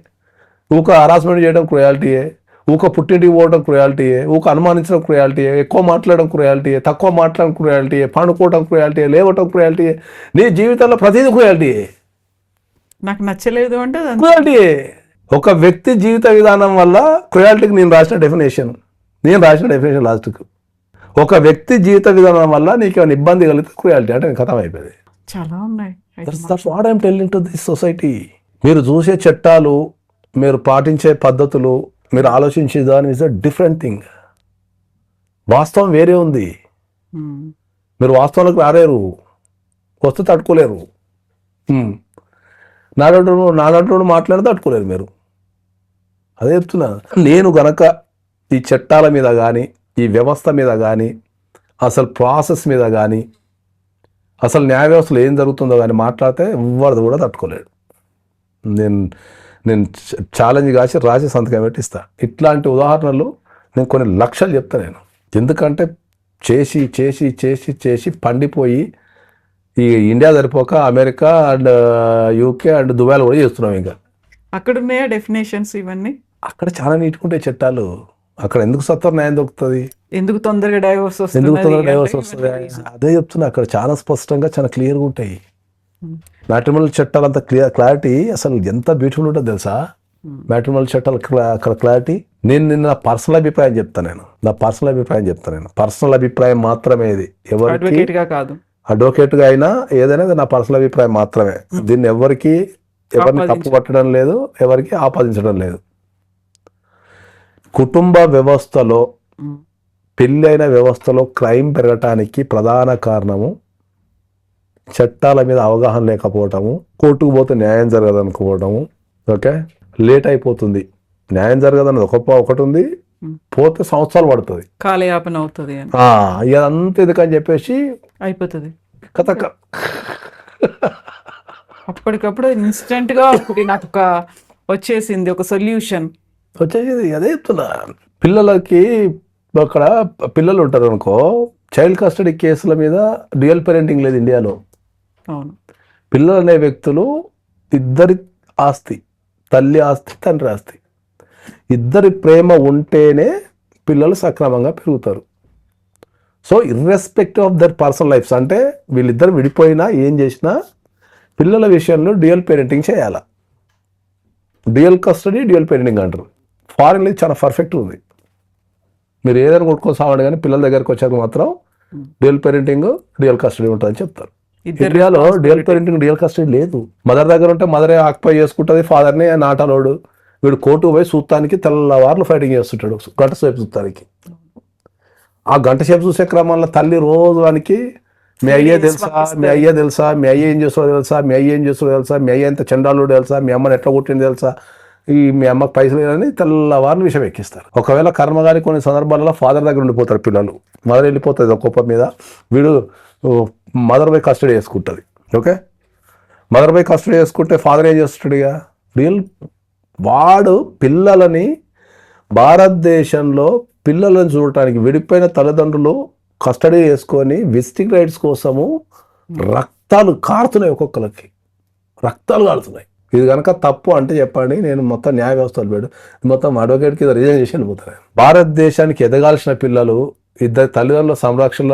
ఊక హరాస్మెంట్ చేయడం క్రుయాలిటీయే, ఊక పుట్టింటికి పోవడం క్రుయాలిటీయే, ఊక అనుమానించడం క్రుయాలిటీయే, ఎక్కువ మాట్లాడడం క్రుయాలిటీయే, తక్కువ మాట్లాడడం క్రుయాలిటీయే, పండుకోవడం క్రుయాలిటీయే, లేవటం క్రుయాలిటీయే. నీ జీవితంలో ప్రతిదీ క్రుయాలిటీయే. నాకు నచ్చలేదు అంటే క్రుయాలిటీయే. ఒక వ్యక్తి జీవిత విధానం వల్ల క్రుయాలిటీకి నేను రాసిన డెఫినేషన్ లాస్ట్కి, ఒక వ్యక్తి జీవిత విధానం వల్ల నీకు ఏమైనా ఇబ్బంది కలిగితే క్రుయాలిటీ అంటే కథం అయిపోయింది. చాలా ఉన్నాయి. That's what I'm telling to this society. మీరు చూసే చట్టాలు, మీరు పాటించే పద్ధతులు, మీరు ఆలోచించే దాని ఇస్ అ డిఫరెంట్ థింగ్. వాస్తవం వేరే ఉంది. మీరు వాస్తవాలకు రాలేరు, వస్తే తట్టుకోలేరు. నాడంటూ మాట్లాడితే తట్టుకోలేరు మీరు. అదే చెప్తున్నా. నేను గనక ఈ చట్టాల మీద కానీ, ఈ వ్యవస్థ మీద కానీ, అసలు ప్రాసెస్ మీద కానీ, అసలు న్యాయ వ్యవస్థలో ఏం జరుగుతుందో కానీ మాట్లాడితే ఎవరిది కూడా తట్టుకోలేడు. నేను ఛాలెంజ్ కాసి రాసి సంతకం పెట్టి ఇస్తా. ఇట్లాంటి ఉదాహరణలు నేను కొన్ని లక్షలు చెప్తా నేను. ఎందుకంటే చేసి చేసి చేసి చేసి పండిపోయి ఈ ఇండియా సరిపోక అమెరికా అండ్ యూకే అండ్ దుబాయ్లో కూడా చేస్తున్నాం. ఇంకా అక్కడ ఉన్నాయా డెఫినేషన్స్ ఇవన్నీ? అక్కడ చాలా నీట్గా ఉంటాయి చట్టాలు. అక్కడ ఎందుకు సత్వర న్యాయం దొరుకుతుంది, ఎందుకు తొందరగా డైవర్స్ వస్తుంది, అదే చెప్తున్నా. అక్కడ చాలా స్పష్టంగా చాలా క్లియర్గా ఉంటాయి. మ్యాట్రిమోనియల్ చట్టాలు అంత క్లారిటీ అసలు ఎంత బ్యూటిఫుల్ ఉంటుందో తెలుసా. మ్యాట్రిమోనియల్ చట్టాలు అక్కడ క్లారిటీ. నేను నా పర్సనల్ అభిప్రాయం చెప్తాను. పర్సనల్ అభిప్రాయం మాత్రమే ఇది. ఎవరికి కాదు, అడ్వకేట్ గా అయినా ఏదైనా నా పర్సనల్ అభిప్రాయం మాత్రమే. దీన్ని ఎవరిని తప్పు పట్టడం లేదు, ఎవరికి ఆపాదించడం లేదు. కుటుంబ వ్యవస్థలో, పెళ్ళైన వ్యవస్థలో క్రైమ్ పెరగటానికి ప్రధాన కారణము చట్టాల మీద అవగాహన లేకపోవటము, కోర్టుకు పోతే న్యాయం జరగదనుకోవటము. ఓకే, లేట్ అయిపోతుంది, న్యాయం జరగదన్నది ఒకటి ఉంది, పోతే సంవత్సరాలు పడుతుంది, కాలయాపన అవుతుంది, ఇదంతా ఎందుకని చెప్పేసి అయిపోతుంది కథ. అప్పటికప్పుడు ఇన్స్టెంట్ గా నాకు వచ్చేసింది ఒక సొల్యూషన్ వచ్చేసింది. అదే చెప్తున్నా. పిల్లలకి అక్కడ పిల్లలు ఉంటారు అనుకో, చైల్డ్ కస్టడీ కేసుల మీద డ్యూయల్ పేరెంటింగ్ లేదు ఇండియాలో. అవును. పిల్లలు అనే వ్యక్తులు ఇద్దరి ఆస్తి, తల్లి ఆస్తి, తండ్రి ఆస్తి, ఇద్దరి ప్రేమ ఉంటేనే పిల్లలు సక్రమంగా పెరుగుతారు. So irrespective of their personal lives, అంటే వీళ్ళిద్దరు విడిపోయినా ఏం చేసినా పిల్లల విషయంలో డ్యూయల్ పేరెంటింగ్ చేయాలి. డ్యూయల్ కస్టడీ, డ్యూయల్ పేరెంటింగ్ అంటారు. ఫారెన్లో చాలా పర్ఫెక్ట్ ఉంది. మీరు ఏదైనా కొట్టుకొని సావండి, కానీ పిల్లల దగ్గరకు వచ్చాక మాత్రం డ్యూయల్ పేరెంటింగ్, డ్యూయల్ కస్టడీ ఉంటుందని చెప్తారు. ఇండియాలో డ్యూయల్ పేరెంటింగ్, డ్యూయల్ కస్టడీ లేదు. మదర్ దగ్గర ఉంటే మదరే ఆక్యుపై చేసుకుంటుంది, ఫాదర్ని నాటలోడు. వీడు కోర్టుకు పోయి చూస్తానికి తెల్లవార్లు ఫైటింగ్ చేస్తుంటాడు, గంట సేపు చూస్తానికి. ఆ గంట సేపు చూసే క్రమంలో తల్లి రోజు వానికి మీ అయ్యే తెలుసా, మీ అయ్యే తెలుసా, మీ అయ్య ఏం చేస్తాడో తెలుసా, మీ అయ్య ఏం చేస్తాడో తెలుసా, మీ అయ్య ఎంత చండాలుడు తెలుసా, మీ అమ్మని ఎట్లా కొట్టింది తెలుసా, మీ అమ్మకి పైసలు లేదని తెల్లవారులు విషయం ఎక్కిస్తారు. ఒకవేళ కర్మగారి కొన్ని సందర్భాలలో ఫాదర్ దగ్గర ఉండిపోతారు పిల్లలు, మదర్ వెళ్ళిపోతుంది ఒక కుప్ప మీద, వీడు మదర్ బై కస్టడీ చేసుకుంటుంది. ఓకే, మదర్ బై కస్టడీ చేసుకుంటే ఫాదర్ ఏం చేస్తాడు? ఇక రియల్ వాడు పిల్లలని, భారతదేశంలో పిల్లలను చూడటానికి విడిపోయిన తల్లిదండ్రులు కస్టడీ చేసుకొని విజిటింగ్ రైట్స్ కోసము రక్త రక్తాలు కారుతున్నాయి, ఒక్కొక్కరికి రక్తాలు కారుతున్నాయి. ఇది కనుక తప్పు అంటే చెప్పండి, నేను మొత్తం న్యాయ వ్యవస్థలు పెడు మొత్తం అడ్వకేట్ కింద రిజైన్ చేసి వెళ్ళిపోతాను. భారతదేశానికి ఎదగాల్సిన పిల్లలు, ఇద్దరు తల్లిదండ్రుల సంరక్షణ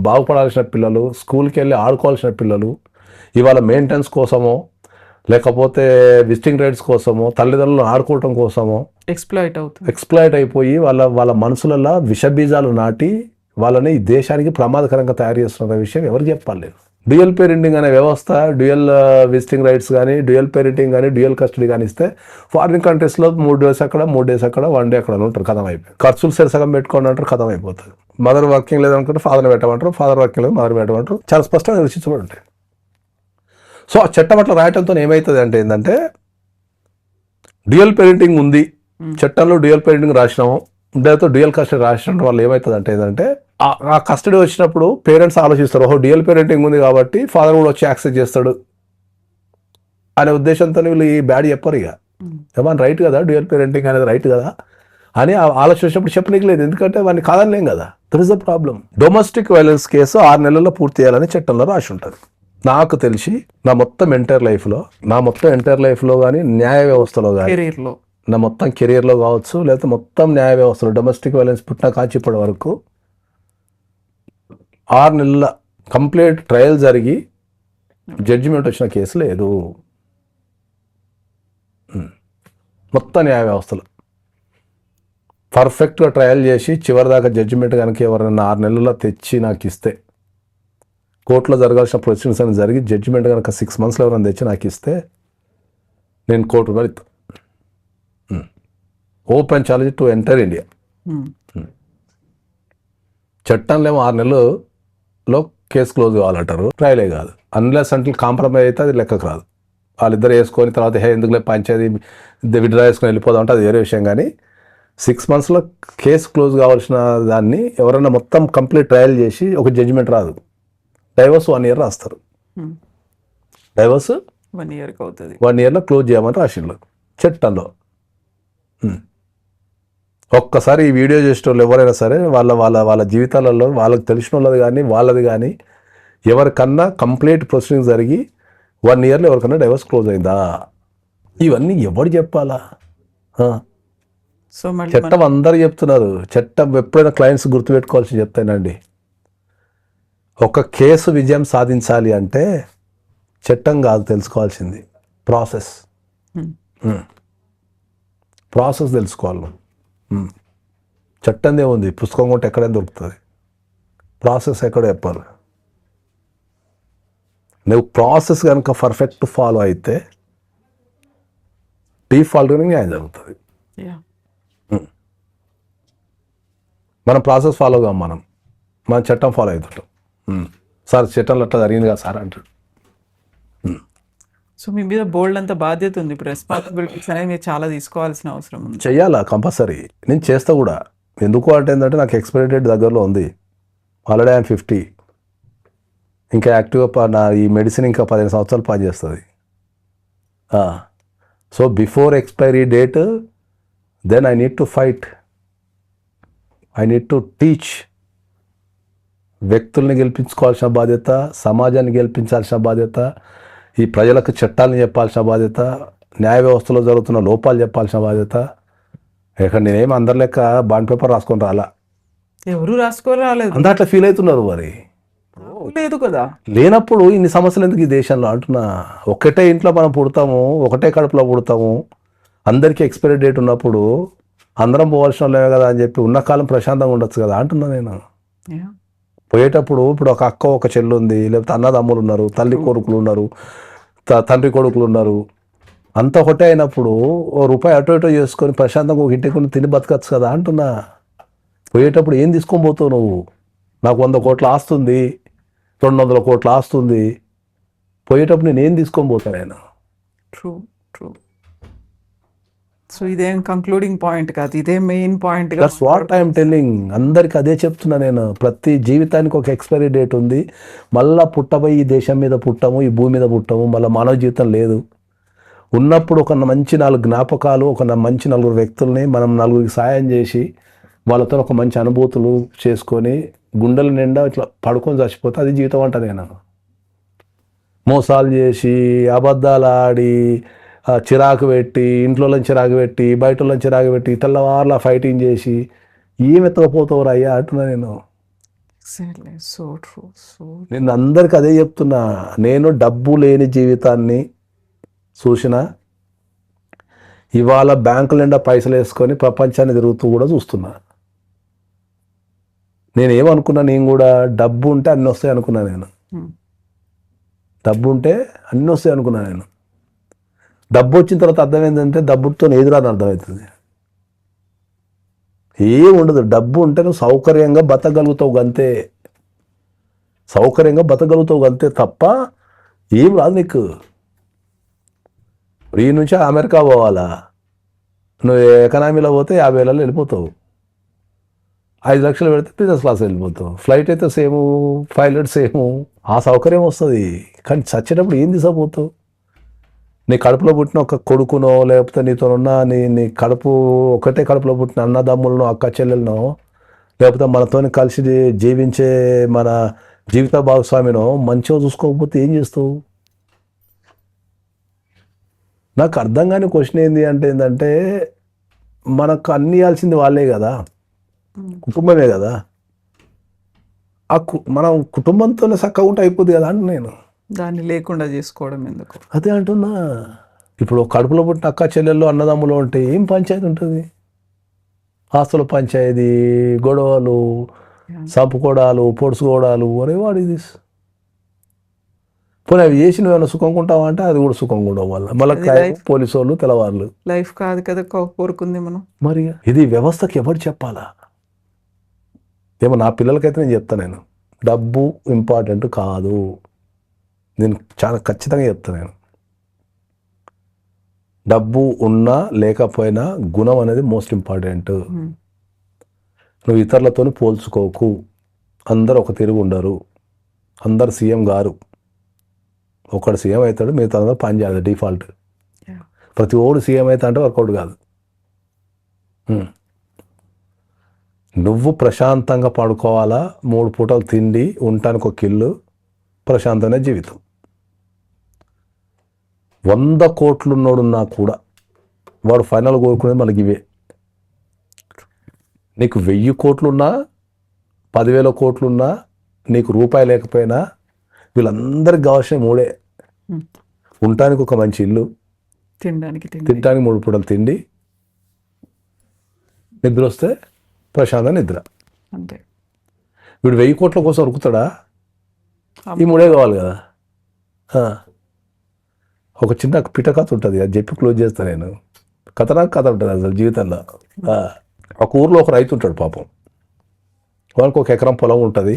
బాగుపడాల్సిన పిల్లలు, స్కూల్కి వెళ్ళి ఆడుకోవాల్సిన పిల్లలు ఇవాళ మెయింటెనెన్స్ కోసమో లేకపోతే విజిటింగ్ రైట్స్ కోసమో తల్లిదండ్రులను ఆడుకోవటం కోసమో ఎక్స్ప్లాయిట్ అయిపోయి వాళ్ళ మనసులలో విషబీజాలు నాటి వాళ్ళని ఈ దేశానికి ప్రమాదకరంగా తయారు చేస్తున్న విషయం ఎవరికి చెప్పాలి నేను. డ్యూయల్ పేరెంటింగ్ అనే వ్యవస్థ, డ్యూయల్ విజిటింగ్ రైట్స్ కానీ, డ్యూయల్ పేరెంటింగ్ కానీ, డ్యూయల్ కస్టడీ కానీ ఇస్తే ఫారిన్ కంట్రీస్లో 3 days అక్కడ, 3 days అక్కడ, 1 day అక్కడ ఉంటారు, కథం అయిపోయి. ఖర్చులు సరిసగం పెట్టుకోండి అంటారు, కథం అయిపోతుంది. మదర్ వర్కింగ్ లేదనుకుంటే ఫాదర్ పెట్టమంటారు, ఫాదర్ వర్కింగ్ లేదు మదర్ పెట్టమంటారు, చాలా స్పష్టంగా నిర్వచించబడి ఉంటాయి. సో ఆ చట్టం అట్లా రాయటంతో ఏమవుతుంది అంటే ఏంటంటే డ్యూయల్ పేరెంటింగ్ ఉంది, చట్టంలో డ్యూయల్ పేరెంటింగ్ రాసినాము, దాంతో డ్యూయల్ కస్టడీ రాసిన వల్ల ఏమవుతుంది అంటే ఏంటంటే ఆ కస్టడీ వచ్చినప్పుడు పేరెంట్స్ ఆలోచిస్తారు, ఓహో డ్యూయల్ పేరెంటింగ్ ఉంది కాబట్టి ఫాదర్ కూడా వచ్చి యాక్సెస్ చేస్తాడు అనే ఉద్దేశంతో వీళ్ళు ఈ బ్యాడ్ చెప్పరు. ఇక ఏమన్నా రైట్ కదా, డ్యూయల్ పేరెంటింగ్ అనేది రైట్ కదా అని ఆలోచించినప్పుడు చెప్పనీకి లేదు, ఎందుకంటే వాడిని కాదనిలేం కదా. That is the problem. Domestic violence case 6 నెలల్లో పూర్తి చేయాలని చట్టంలో రాసి ఉంటుంది. నాకు తెలిసి నా మొత్తం ఎంటైర్ లైఫ్లో కానీ న్యాయ వ్యవస్థలో కానీ నా మొత్తం కెరీర్లో కావచ్చు, లేకపోతే మొత్తం న్యాయ వ్యవస్థలో డొమెస్టిక్ వైలెన్స్ పుట్టిన కాచి ఇప్పటి వరకు 6 నెలల కంప్లీట్ ట్రయల్ జరిగి జడ్జిమెంట్ వచ్చిన కేసు లేదు. మొత్తం న్యాయ వ్యవస్థలో పర్ఫెక్ట్గా ట్రయల్ చేసి చివరిదాకా జడ్జిమెంట్ కనుక ఎవరైనా 6 నెలల్లో తెచ్చి నాకు ఇస్తే, కోర్టులో జరగాల్సిన ప్రొసీడింగ్స్ అని జరిగి జడ్జిమెంట్ కనుక 6 monthsలో ఎవరైనా తెచ్చి నాకు ఇస్తే నేను కోర్టు వెళ్తాను. Open challenge to enter India. చట్టంలో 6 నెలల్లో కేసు క్లోజ్ కావాలంటారు, ట్రయలే కాదు. అన్లెస్ అంటే కాంప్రమైజ్ అయితే అది లెక్కకు రాదు. వాళ్ళిద్దరు వేసుకొని తర్వాత ఎందుకులే పంచాయతీ విడ్రా చేసుకొని వెళ్ళిపోదాం అంటే అది వేరే విషయం. కానీ 6 monthsలో కేసు క్లోజ్ కావాల్సిన దాన్ని ఎవరైనా మొత్తం కంప్లీట్ ట్రయల్ చేసి ఒక జడ్జిమెంట్ రాదు. డైవర్స్ 1 year రాస్తారు. డైవర్స్ 1 yearకి అవుతుంది. 1 yearలో క్లోజ్ చేయమని రాసిండ్రు చట్టంలో. ఒక్కసారి ఈ వీడియో చేసేటోళ్ళు ఎవరైనా సరే వాళ్ళ జీవితాలలో వాళ్ళకి తెలిసిన వాళ్ళది కానీ ఎవరికన్నా కంప్లీట్ ప్రొసీడింగ్ జరిగి 1 yearలో ఎవరికన్నా డైవర్స్ క్లోజ్ అయిందా, ఇవన్నీ ఎవరు చెప్పాలా? సో చట్టం అందరు చెప్తున్నారు. చట్టం ఎప్పుడైనా క్లయింట్స్ గుర్తుపెట్టుకోవాల్సి చెప్తానండి, ఒక కేసు విజయం సాధించాలి అంటే చట్టం కాదు తెలుసుకోవాల్సింది, ప్రాసెస్ తెలుసుకోవాలి. చట్టందే ఉంది, పుస్తకం కొంటే ఎక్కడైనా దొరుకుతుంది, ప్రాసెస్ ఎక్కడ చెప్పాలి. నువ్వు ప్రాసెస్ కనుక పర్ఫెక్ట్ ఫాలో అయితే డిఫాల్ట్గా న్యాయం జరుగుతుంది. మనం ప్రాసెస్ ఫాలో కాం, మనం చట్టం ఫాలో అవుతుంటాం. సార్ చట్టంలో అట్లా జరిగింది కదా సార్ అంటాడు. సో మీ మీద బోల్డ్ అంత బాధ్యత ఉంది, ఇప్పుడు రెస్పాన్సిబిలిటీస్ అనేది మీరు చాలా తీసుకోవాల్సిన అవసరం ఉంది. చెయ్యాలా, కంపల్సరీ. నేను చేస్తా కూడా. ఎందుకు అంటే ఏంటంటే నాకు ఎక్స్పైరీ డేట్ దగ్గరలో ఉంది. Already I'm 50. ఇంకా యాక్టివ్గా నా ఈ మెడిసిన్ ఇంకా 15 సంవత్సరాలు పనిచేస్తుంది. So before expiry date then I need to fight, I need to teach. వ్యక్తుల్ని గెలిపించుకోవాల్సిన బాధ్యత, సమాజాన్ని గెలిపించాల్సిన బాధ్యత, ఈ ప్రజలకు చట్టాలను చెప్పాల్సిన బాధ్యత, న్యాయ వ్యవస్థలో జరుగుతున్న లోపాలు చెప్పాల్సిన బాధ్యత. ఇక్కడ నేనేమి అందరి లెక్క బాండ్ పేపర్ రాసుకొని రాలా, ఎవరు రాసుకొని రాలేదు, అందరూ అట్లా ఫీల్ అవుతున్నారు. మరి లేదు కదా, లేనప్పుడు ఇన్ని సమస్యలు ఎందుకు ఈ దేశంలో అంటున్నా. ఒకటే ఇంట్లో మనం పుడతాము, ఒకటే కడుపులో పుడతాము, అందరికీ ఎక్స్పైరీ డేట్ ఉన్నప్పుడు అందరం పోవాల్సిన వాళ్ళే కదా అని చెప్పి ఉన్న కాలం ప్రశాంతంగా ఉండొచ్చు కదా అంటున్నా నేను. పోయేటప్పుడు ఇప్పుడు ఒక అక్క ఒక చెల్లు ఉంది, లేకపోతే అన్నదమ్ములు ఉన్నారు, తల్లి కొడుకులు ఉన్నారు, తండ్రి కొడుకులు ఉన్నారు, అంతా ఒకటే అయినప్పుడు ₹1 అటు ఇటు చేసుకొని ప్రశాంతంగా ఒక ఇంటికి కొన్ని తిని బతకచ్చు కదా అంటున్నా. పోయేటప్పుడు ఏం తీసుకొని పోతావు నువ్వు? నాకు 100 కోట్ల ఆస్తుంది, 200 కోట్ల ఆస్తుంది, పోయేటప్పుడు నేను ఏం తీసుకొని పోతాను నేను? ట్రూ. సో ఇదేం కంక్లూడింగ్ పాయింట్ కాదు, ఇదే main point. That's what I'm telling. అందరికి అదే చెప్తున్నా నేను. ప్రతి జీవితానికి ఒక ఎక్స్పైరీ డేట్ ఉంది. మళ్ళీ పుట్టబోయి ఈ దేశం మీద పుట్టము, ఈ భూమి మీద పుట్టము, మళ్ళీ మానవ జీవితం లేదు. ఉన్నప్పుడు ఒక మంచి 4 జ్ఞాపకాలు, ఒక మంచి 4 వ్యక్తుల్ని మనం నలుగురికి సాయం చేసి వాళ్ళతో ఒక మంచి అనుభూతులు చేసుకొని గుండెల నిండా ఇట్లా పడుకొని చచ్చిపోతే అది జీవితం అంట నేను. మోసాలు చేసి అబద్ధాలు ఆడి చిరాకు పెట్టి ఇంట్లో చిరాకు పెట్టి బయట చిరాకు పెట్టి తెల్లవార్ల ఫైటింగ్ చేసి ఏం ఎత్తకపోతావు అయ్యా అంటున్నా నేను. So true. నేను అందరికి అదే చెప్తున్నా. నేను డబ్బు లేని జీవితాన్ని చూసిన, ఇవాళ బ్యాంకుల నిండా పైసలు వేసుకొని ప్రపంచాన్ని తిరుగుతూ కూడా చూస్తున్నా. నేనేమనుకున్నా, నేను కూడా డబ్బు ఉంటే అన్నీ వస్తాయి అనుకున్నా. నేను డబ్బు ఉంటే అన్నీ వస్తాయి అనుకున్నా. నేను డబ్బు వచ్చిన తర్వాత అర్థం ఏంటంటే డబ్బుతో ఎదురాని అర్థమవుతుంది. ఏం ఉండదు. డబ్బు ఉంటే నువ్వు సౌకర్యంగా బతకగలుగుతావు అంతే. సౌకర్యంగా బతకగలుగుతావు అంతే తప్ప ఏం రాదు నీకు. ఈ నుంచి అమెరికా పోవాలా, నువ్వు ఎకనామీలో పోతే 50,000 వెళ్ళిపోతావు. 5 లక్షలు పెడితే బిజినెస్ క్లాస్ వెళ్ళిపోతావు. ఫ్లైట్ అయితే సేము, పైలట్ సేము. ఆ సౌకర్యం వస్తుంది. కానీ చచ్చేటప్పుడు ఏం తీసుకుపోతావు? నీ కడుపులో పుట్టిన ఒక కొడుకునో, లేకపోతే నీతో ఉన్న నీ కడుపు ఒకటే కడుపులో పుట్టిన అన్నదమ్ములను, అక్క చెల్లెలను, లేకపోతే మనతో కలిసి జీవించే మన జీవిత భాగస్వామినో మంచిగా చూసుకోకపోతే ఏం చేస్తావు? నాకు అర్థం కాని క్వశ్చన్ ఏంటంటే మనకు అన్ని ఇవ్వాల్సింది వాళ్ళే కదా, కుటుంబమే కదా. మనం కుటుంబంతోనే చక్కగా ఉంటే అయిపోద్ది కదా అని నేను. దాన్ని లేకుండా చేసుకోవడం ఎందుకు? అదే అంటున్నా. ఇప్పుడు కడుపులో పుట్టిన అక్క చెల్లెళ్ళు అన్నదమ్ములు ఉంటే ఏం పంచాయతీ ఉంటుంది? ఆస్తుల పంచాయతీ, గొడవలు, చంపుకోవడాలు, పొడుచుకోవడాలు. ఒరే వాడు ఇది పోనీ అవి చేసి నువ్వు ఏమైనా సుఖంగా ఉంటావా అంటే అది కూడా సుఖంగా ఉండవు. మళ్ళీ పోలీసు వాళ్ళు తెల్లవాళ్ళు. లైఫ్ కాదు కదా కోరుకుంది మనం. మరి ఇది వ్యవస్థకి ఎవరు చెప్పాలా? ఏమో నా పిల్లలకైతే నేను చెప్తాను, నేను డబ్బు ఇంపార్టెంట్ కాదు. నేను చాలా ఖచ్చితంగా చెప్తాను. నేను డబ్బు ఉన్నా లేకపోయినా గుణం అనేది మోస్ట్ ఇంపార్టెంట్. నువ్వు ఇతరులతో పోల్చుకోకు. అందరు ఒక తిరుగు ఉండరు. అందరు సీఎం గారు. ఒకడు సీఎం అవుతాడు, మిగతా అందరూ పని చేయాలి డిఫాల్ట్. ప్రతి ఓడు సీఎం అవుతా అంటే వర్కౌట్ కాదు. నువ్వు ప్రశాంతంగా పడుకోవాలా, 3 పూటలు తిండి, ఉండటానికి ఒక ఇల్లు, ప్రశాంతమైన జీవితం. 100 కోట్లున్నోడున్నా కూడా వాడు ఫైనల్ కోరుకునేది మనకి ఇవే. నీకు 1000 కోట్లున్నా, 10,000 కోట్లున్నా, నీకు రూపాయి లేకపోయినా వీళ్ళందరికి కావాల్సిన 3. ఉండటానికి ఒక మంచి ఇల్లు, తినడానికి 3 పూటలు తిండి, నిద్ర వస్తే ప్రశాంత నిద్ర. అంతే. వీడు 1000 కోట్ల కోసం ఉరుకుతాడా? ఈ 3 కావాలి కదా. ఒక చిన్న పిట కథ ఉంటుంది, అది చెప్పి క్లోజ్ చేస్తాను నేను. కథ ఉంటుంది అసలు జీవితంలో. ఒక ఊర్లో ఒక రైతు ఉంటాడు పాపం. వానికి 1 ఎకరం పొలం ఉంటుంది,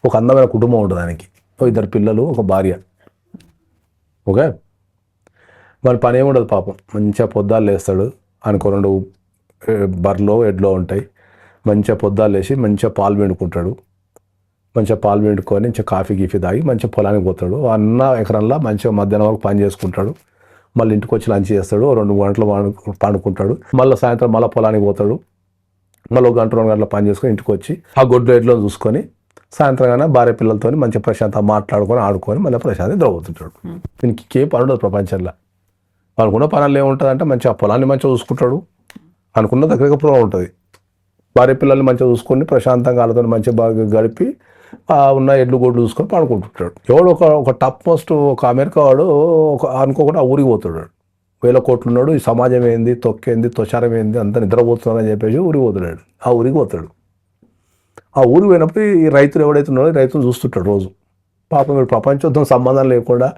ఒక అందమైన కుటుంబం ఉంటుంది. దానికి 2 పిల్లలు, ఒక భార్య. ఓకే, వాడి పని ఏముండదు పాపం. మంచిగా పొద్దాలు లేస్తాడు. ఆయనకు 2 బర్రెలో ఎడ్లో ఉంటాయి. మంచిగా పొద్దాలు లేచి మంచిగా పాలు పిండుకుంటాడు. మంచిగా పాలు పిండుకొని మంచిగా కాఫీ గీఫీ తాగి మంచిగా పొలానికి పోతాడు. అన్న ఎకరంలో మంచిగా మధ్యాహ్నం వరకు పని చేసుకుంటాడు. మళ్ళీ ఇంటికి వచ్చి లంచ్ చేస్తాడు. 2 గంటలు పండుకుంటాడు. మళ్ళీ సాయంత్రం మళ్ళీ పొలానికి పోతాడు. మళ్ళీ 1 గంట 2 గంటల పని చేసుకొని ఇంటికి వచ్చి ఆ గొడ్లు ఎడ్లో చూసుకొని సాయంత్రం కానీ భార్య పిల్లలతో మంచిగా ప్రశాంతంగా మాట్లాడుకొని ఆడుకొని మళ్ళీ ప్రశాంతంగా నిద్రపోతుంటాడు. దీనికి ఏ పని ఉండదు ప్రపంచంలో. అనుకున్న పనులు ఏముంటుంది అంటే మంచిగా పొలాన్ని మంచిగా చూసుకుంటాడు. అనుకున్న దగ్గరగా పొలం ఉంటుంది. భార్య పిల్లల్ని మంచిగా చూసుకొని ప్రశాంతంగా వాళ్ళతో మంచిగా బాగా గడిపి ఉన్న ఎడ్లు గొడ్లు చూసుకొని పడుకుంటుంటాడు. ఎవడు ఒక టాప్ మోస్ట్ ఒక అమెరికా వాడు అనుకోకుండా ఆ ఊరికి పోతాడు. 1000 కోట్లు ఉన్నాడు. ఈ సమాజం ఏంది, తొక్కేంది, తుషారం ఏంది, అంతా నిద్రపోతున్నారని చెప్పేసి ఊరికి పోతున్నాడు. ఆ ఊరికి పోతాడు. ఆ ఊరికి పోయినప్పుడు ఈ రైతులు ఎవడైతే ఉన్నాడో ఈ రైతులు చూస్తుంటాడు రోజు. పాపం వీడు ప్రపంచంతో సంబంధం లేకుండా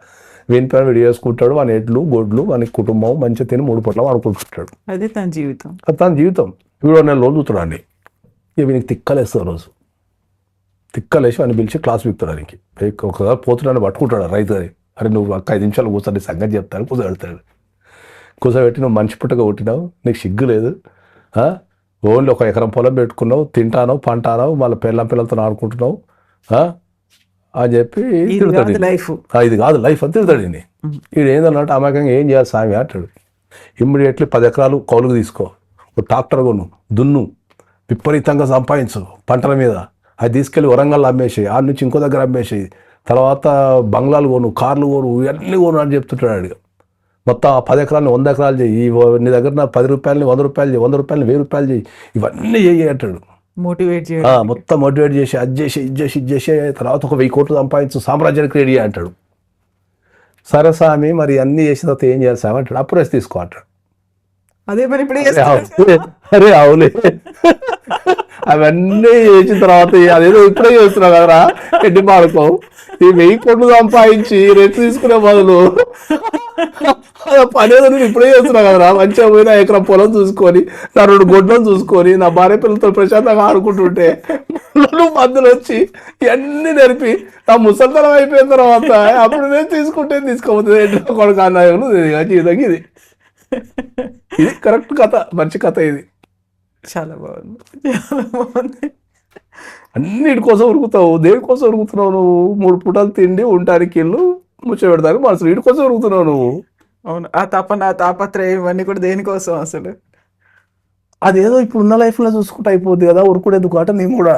వీని పైన వీడు చేసుకుంటాడు. వాని ఎడ్లు గొడ్లు వాని కుటుంబం మంచిగా తిని 3 పూట్ల వాడుకుంటుంటాడు. అది తన జీవితం. తన జీవితం. వీడు 1 నెల రోజు చూస్తాడు అండి. ఇక వీనికి తిక్కలేస్తాడు. రోజు తిక్కలేసి వాడిని పిలిచి క్లాస్ వీక్తాడు. ఆయనకి ఒకసారి పోతున్నాడని పట్టుకుంటాడు రైతు. అది అరే నువ్వు 5 నిమిషాలు కూర్చొని సంగతి చెప్తాను కూర్చోబెడతాడు. కూర్చోబెట్టి నువ్వు మనిషి పుట్టగా కొట్టినావు, నీకు సిగ్గు లేదు, ఓన్లీ 1 ఎకరం పొలం పెట్టుకున్నావు, తింటాను పంటాను, మళ్ళీ పిల్లలతో ఆడుకుంటున్నావు అని చెప్పి తిడతాడు. ఇది కాదు లైఫ్ అని తిడతాడు. వీడు ఏందన్నట్టు అమాయకంగా ఏం చేయాలి స్వామి అంటాడు. ఇమ్మీడియట్లీ 10 ఎకరాలు కౌలుకు తీసుకో, ఒక ట్రాక్టర్ కొను, దున్ను, విపరీతంగా సంపాదించు పంటల మీద. అది తీసుకెళ్ళి వరంగల్ అమ్మేసి, ఆడ నుంచి ఇంకో దగ్గర అమ్మేసి తర్వాత బంగ్లాలు కొను, కార్లు కొను, ఇవన్నీ కొను అని చెప్తుంటాడు అడిగా. మొత్తం ఆ 10 ఎకరాలని 100 ఎకరాలు చేయి, నీ దగ్గర నా 10 రూపాయలని 100 రూపాయలు చేయి, 100 రూపాయలని 1000 రూపాయలు చేయి, ఇవన్నీ చేయి అంటాడు. మోటివేట్ చేయడం. మొత్తం మోటివేట్ చేసి అది చేసి ఇది చేసి తర్వాత ఒక 1000 కోట్లు సంపాదించు, సామ్రాజ్యాన్ని క్రియేట్ చేయ అంటాడు. సరే స్వామి మరి అన్నీ చేసిన తర్వాత ఏం చేయాలి స్వామి అంటాడు. అప్పుడు రెస్ట్ తీసుకో అంటాడు. అదే మరి ఇప్పుడు అరే అవులే, అవన్నీ చేసిన తర్వాత అదేదో ఇప్పుడే చేస్తున్నావు కదరా ఎడ్డి పాడుకో, ఈ 1000 కోట్లు సంపాదించి రెస్ట్ తీసుకునే బదులు పనేదో నేను ఇప్పుడే చేస్తున్నావు కదరా, మంచిగా పోయిన ఎకరం పొలం చూసుకొని, నా 2 గొడ్లను చూసుకొని, నా భార్య పిల్లలతో ప్రశాంతంగా ఆడుకుంటుంటే నువ్వు మధ్యలో వచ్చి ఇవన్నీ నేర్పి నా ముసలితనం అయిపోయిన తర్వాత అప్పుడు నేను తీసుకుంటే తీసుకోబోతుంది ఎడ్ల కొడుకు అన్నాను. ఇది ఇది కరెక్ట్ కథ, మంచి కథ ఇది. చాలా బాగుంది, చాలా బాగుంది. అన్నిటి కోసం ఉరుకుతావు, దేనికోసం ఉరుకుతున్నావు నువ్వు? 3 పూటలు తిండి, ఉండటానికి ఇల్లు, ముచ్చ పెడతానికి మనసు, వీటి కోసం ఉరుకుతున్నావు నువ్వు. అవును, ఆ తపన తాపత్రయం ఇవన్నీ కూడా దేనికోసం అసలు? అదేదో ఇప్పుడు ఉన్న లైఫ్లో చూసుకుంటే అయిపోద్ది కదా, ఉరుకుడు ఎందుకు అంటే నేను కూడా.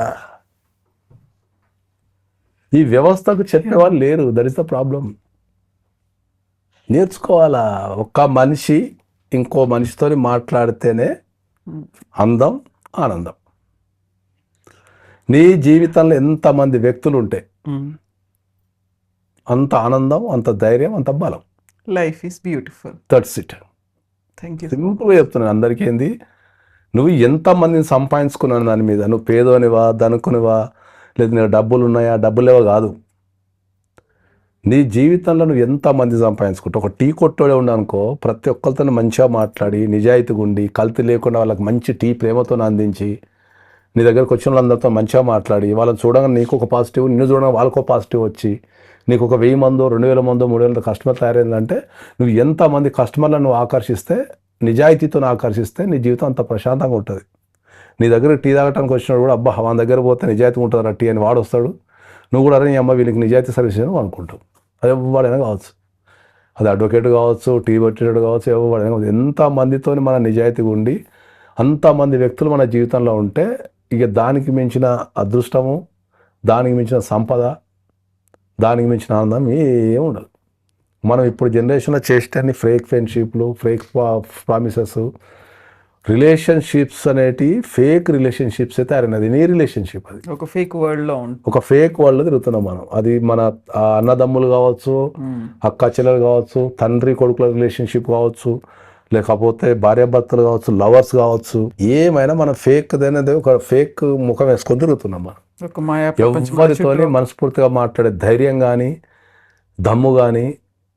ఈ వ్యవస్థకు చెప్పే వాళ్ళు లేరు, దట్ ఇస్ ద ప్రాబ్లం. నేర్చుకోవాలా. ఒక్క మనిషి ఇంకో మనిషితో మాట్లాడితేనే అందం, ఆనందం. నీ జీవితంలో ఎంతమంది వ్యక్తులు ఉంటే అంత ఆనందం, అంత ధైర్యం, అంత బలం. Life is beautiful. That's it. Thank you. సింపుల్గా చెప్తున్నాను అందరికీ. ఏంది, నువ్వు ఎంతమందిని సంపాదించుకున్నాను దాని మీద, నువ్వు పేదోనివా, ధనుకునివా, లేదు నీకు డబ్బులు ఉన్నాయా, డబ్బులేవో కాదు. నీ జీవితంలో నువ్వు ఎంతమంది సంపాదించుకుంటావు. ఒక టీ కొట్టోడే ఉన్నానుకో, ప్రతి ఒక్కరితో మంచిగా మాట్లాడి, నిజాయితీగా ఉండి, కల్తీ లేకుండా వాళ్ళకి మంచి టీ ప్రేమతో అందించి, నీ దగ్గరకు వచ్చిన వాళ్ళందరితో మంచిగా మాట్లాడి, వాళ్ళని చూడగా నీకు ఒక పాజిటివ్, నిన్ను చూడగా వాళ్ళకో పాజిటివ్ వచ్చి, నీకు ఒక 1000 మందో 2000 మందో 3000 కస్టమర్ తయారైందంటే, నువ్వు ఎంతమంది కస్టమర్లను నువ్వు ఆకర్షిస్తే, నిజాయితీతో ఆకర్షిస్తే నీ జీవితం అంత ప్రశాంతంగా ఉంటుంది. నీ దగ్గర టీ తాగడానికి వచ్చినాడు కూడా, అబ్బా మన దగ్గర పోతే నిజాయితీ ఉంటుందా టీ అని వాడు వస్తాడు. నువ్వు కూడా అరే నీ అమ్మ వీళ్ళకి నిజాయితీ సర్వీస్ అని అనుకుంటావు. అది ఎవడైనా కావచ్చు, అది అడ్వకేట్ కావచ్చు, టీ పెట్టేటోడు కావచ్చు, ఎవడైనా కావచ్చు. ఎంతమందితో మన నిజాయితీగా ఉండి అంతమంది వ్యక్తులు మన జీవితంలో ఉంటే, ఇక దానికి మించిన అదృష్టము, దానికి మించిన సంపద, దానికి మించిన ఆనందం ఏం ఉండదు. మనం ఇప్పుడు జనరేషన్లో చేసేటన్ని ఫేక్ ఫ్రెండ్షిప్లు, ఫేక్ ప్రామిసెస్, రిలేషన్షిప్స్ అనేటివి ఫేక్ రిలేషన్షిప్స్ అయితే అరినది. నీ రిలేషన్షిప్ అది ఒక ఫేక్ వరల్డ్లో ఉంటుంది, ఒక ఫేక్ వరల్డ్లో తిరుగుతున్నాం మనం. అది మన అన్నదమ్ములు కావచ్చు, అక్క చెల్లెలు కావచ్చు, తండ్రి కొడుకుల రిలేషన్షిప్ కావచ్చు, లేకపోతే భార్యాభర్తలు కావచ్చు, లవర్స్ కావచ్చు, ఏమైనా మనం ఫేక్ అనేది ఒక ఫేక్ ముఖం వేసుకొని తిరుగుతున్నాం మనం. ఒక మాయా ఎవరితోని మనస్ఫూర్తిగా మాట్లాడే ధైర్యం కానీ, దమ్ము కానీ,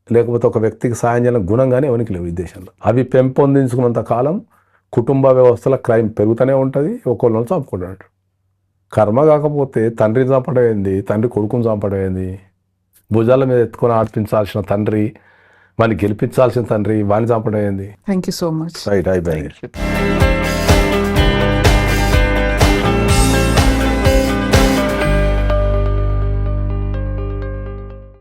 లేకపోతే ఒక వ్యక్తికి సాయం చేయడం గుణం కానీ ఎవరికి లేవు ఈ దేశంలో. అవి పెంపొందించుకున్నంత కాలం కుటుంబ వ్యవస్థల క్రైమ్ పెరుగుతూనే ఉంటుంది, ఒక్కొక్కరు చంపుకుంటాడు. కర్మ కాకపోతే తండ్రిని చంపడం ఏంది, తండ్రి కొడుకుని చంపడం ఏంది, భుజాల మీద ఎత్తుకొని ఆడిపించాల్సిన తండ్రి, వాడిని గెలిపించాల్సిన తండ్రి వాడిని చంపడం ఏంది. Thank you so much. Right, I by.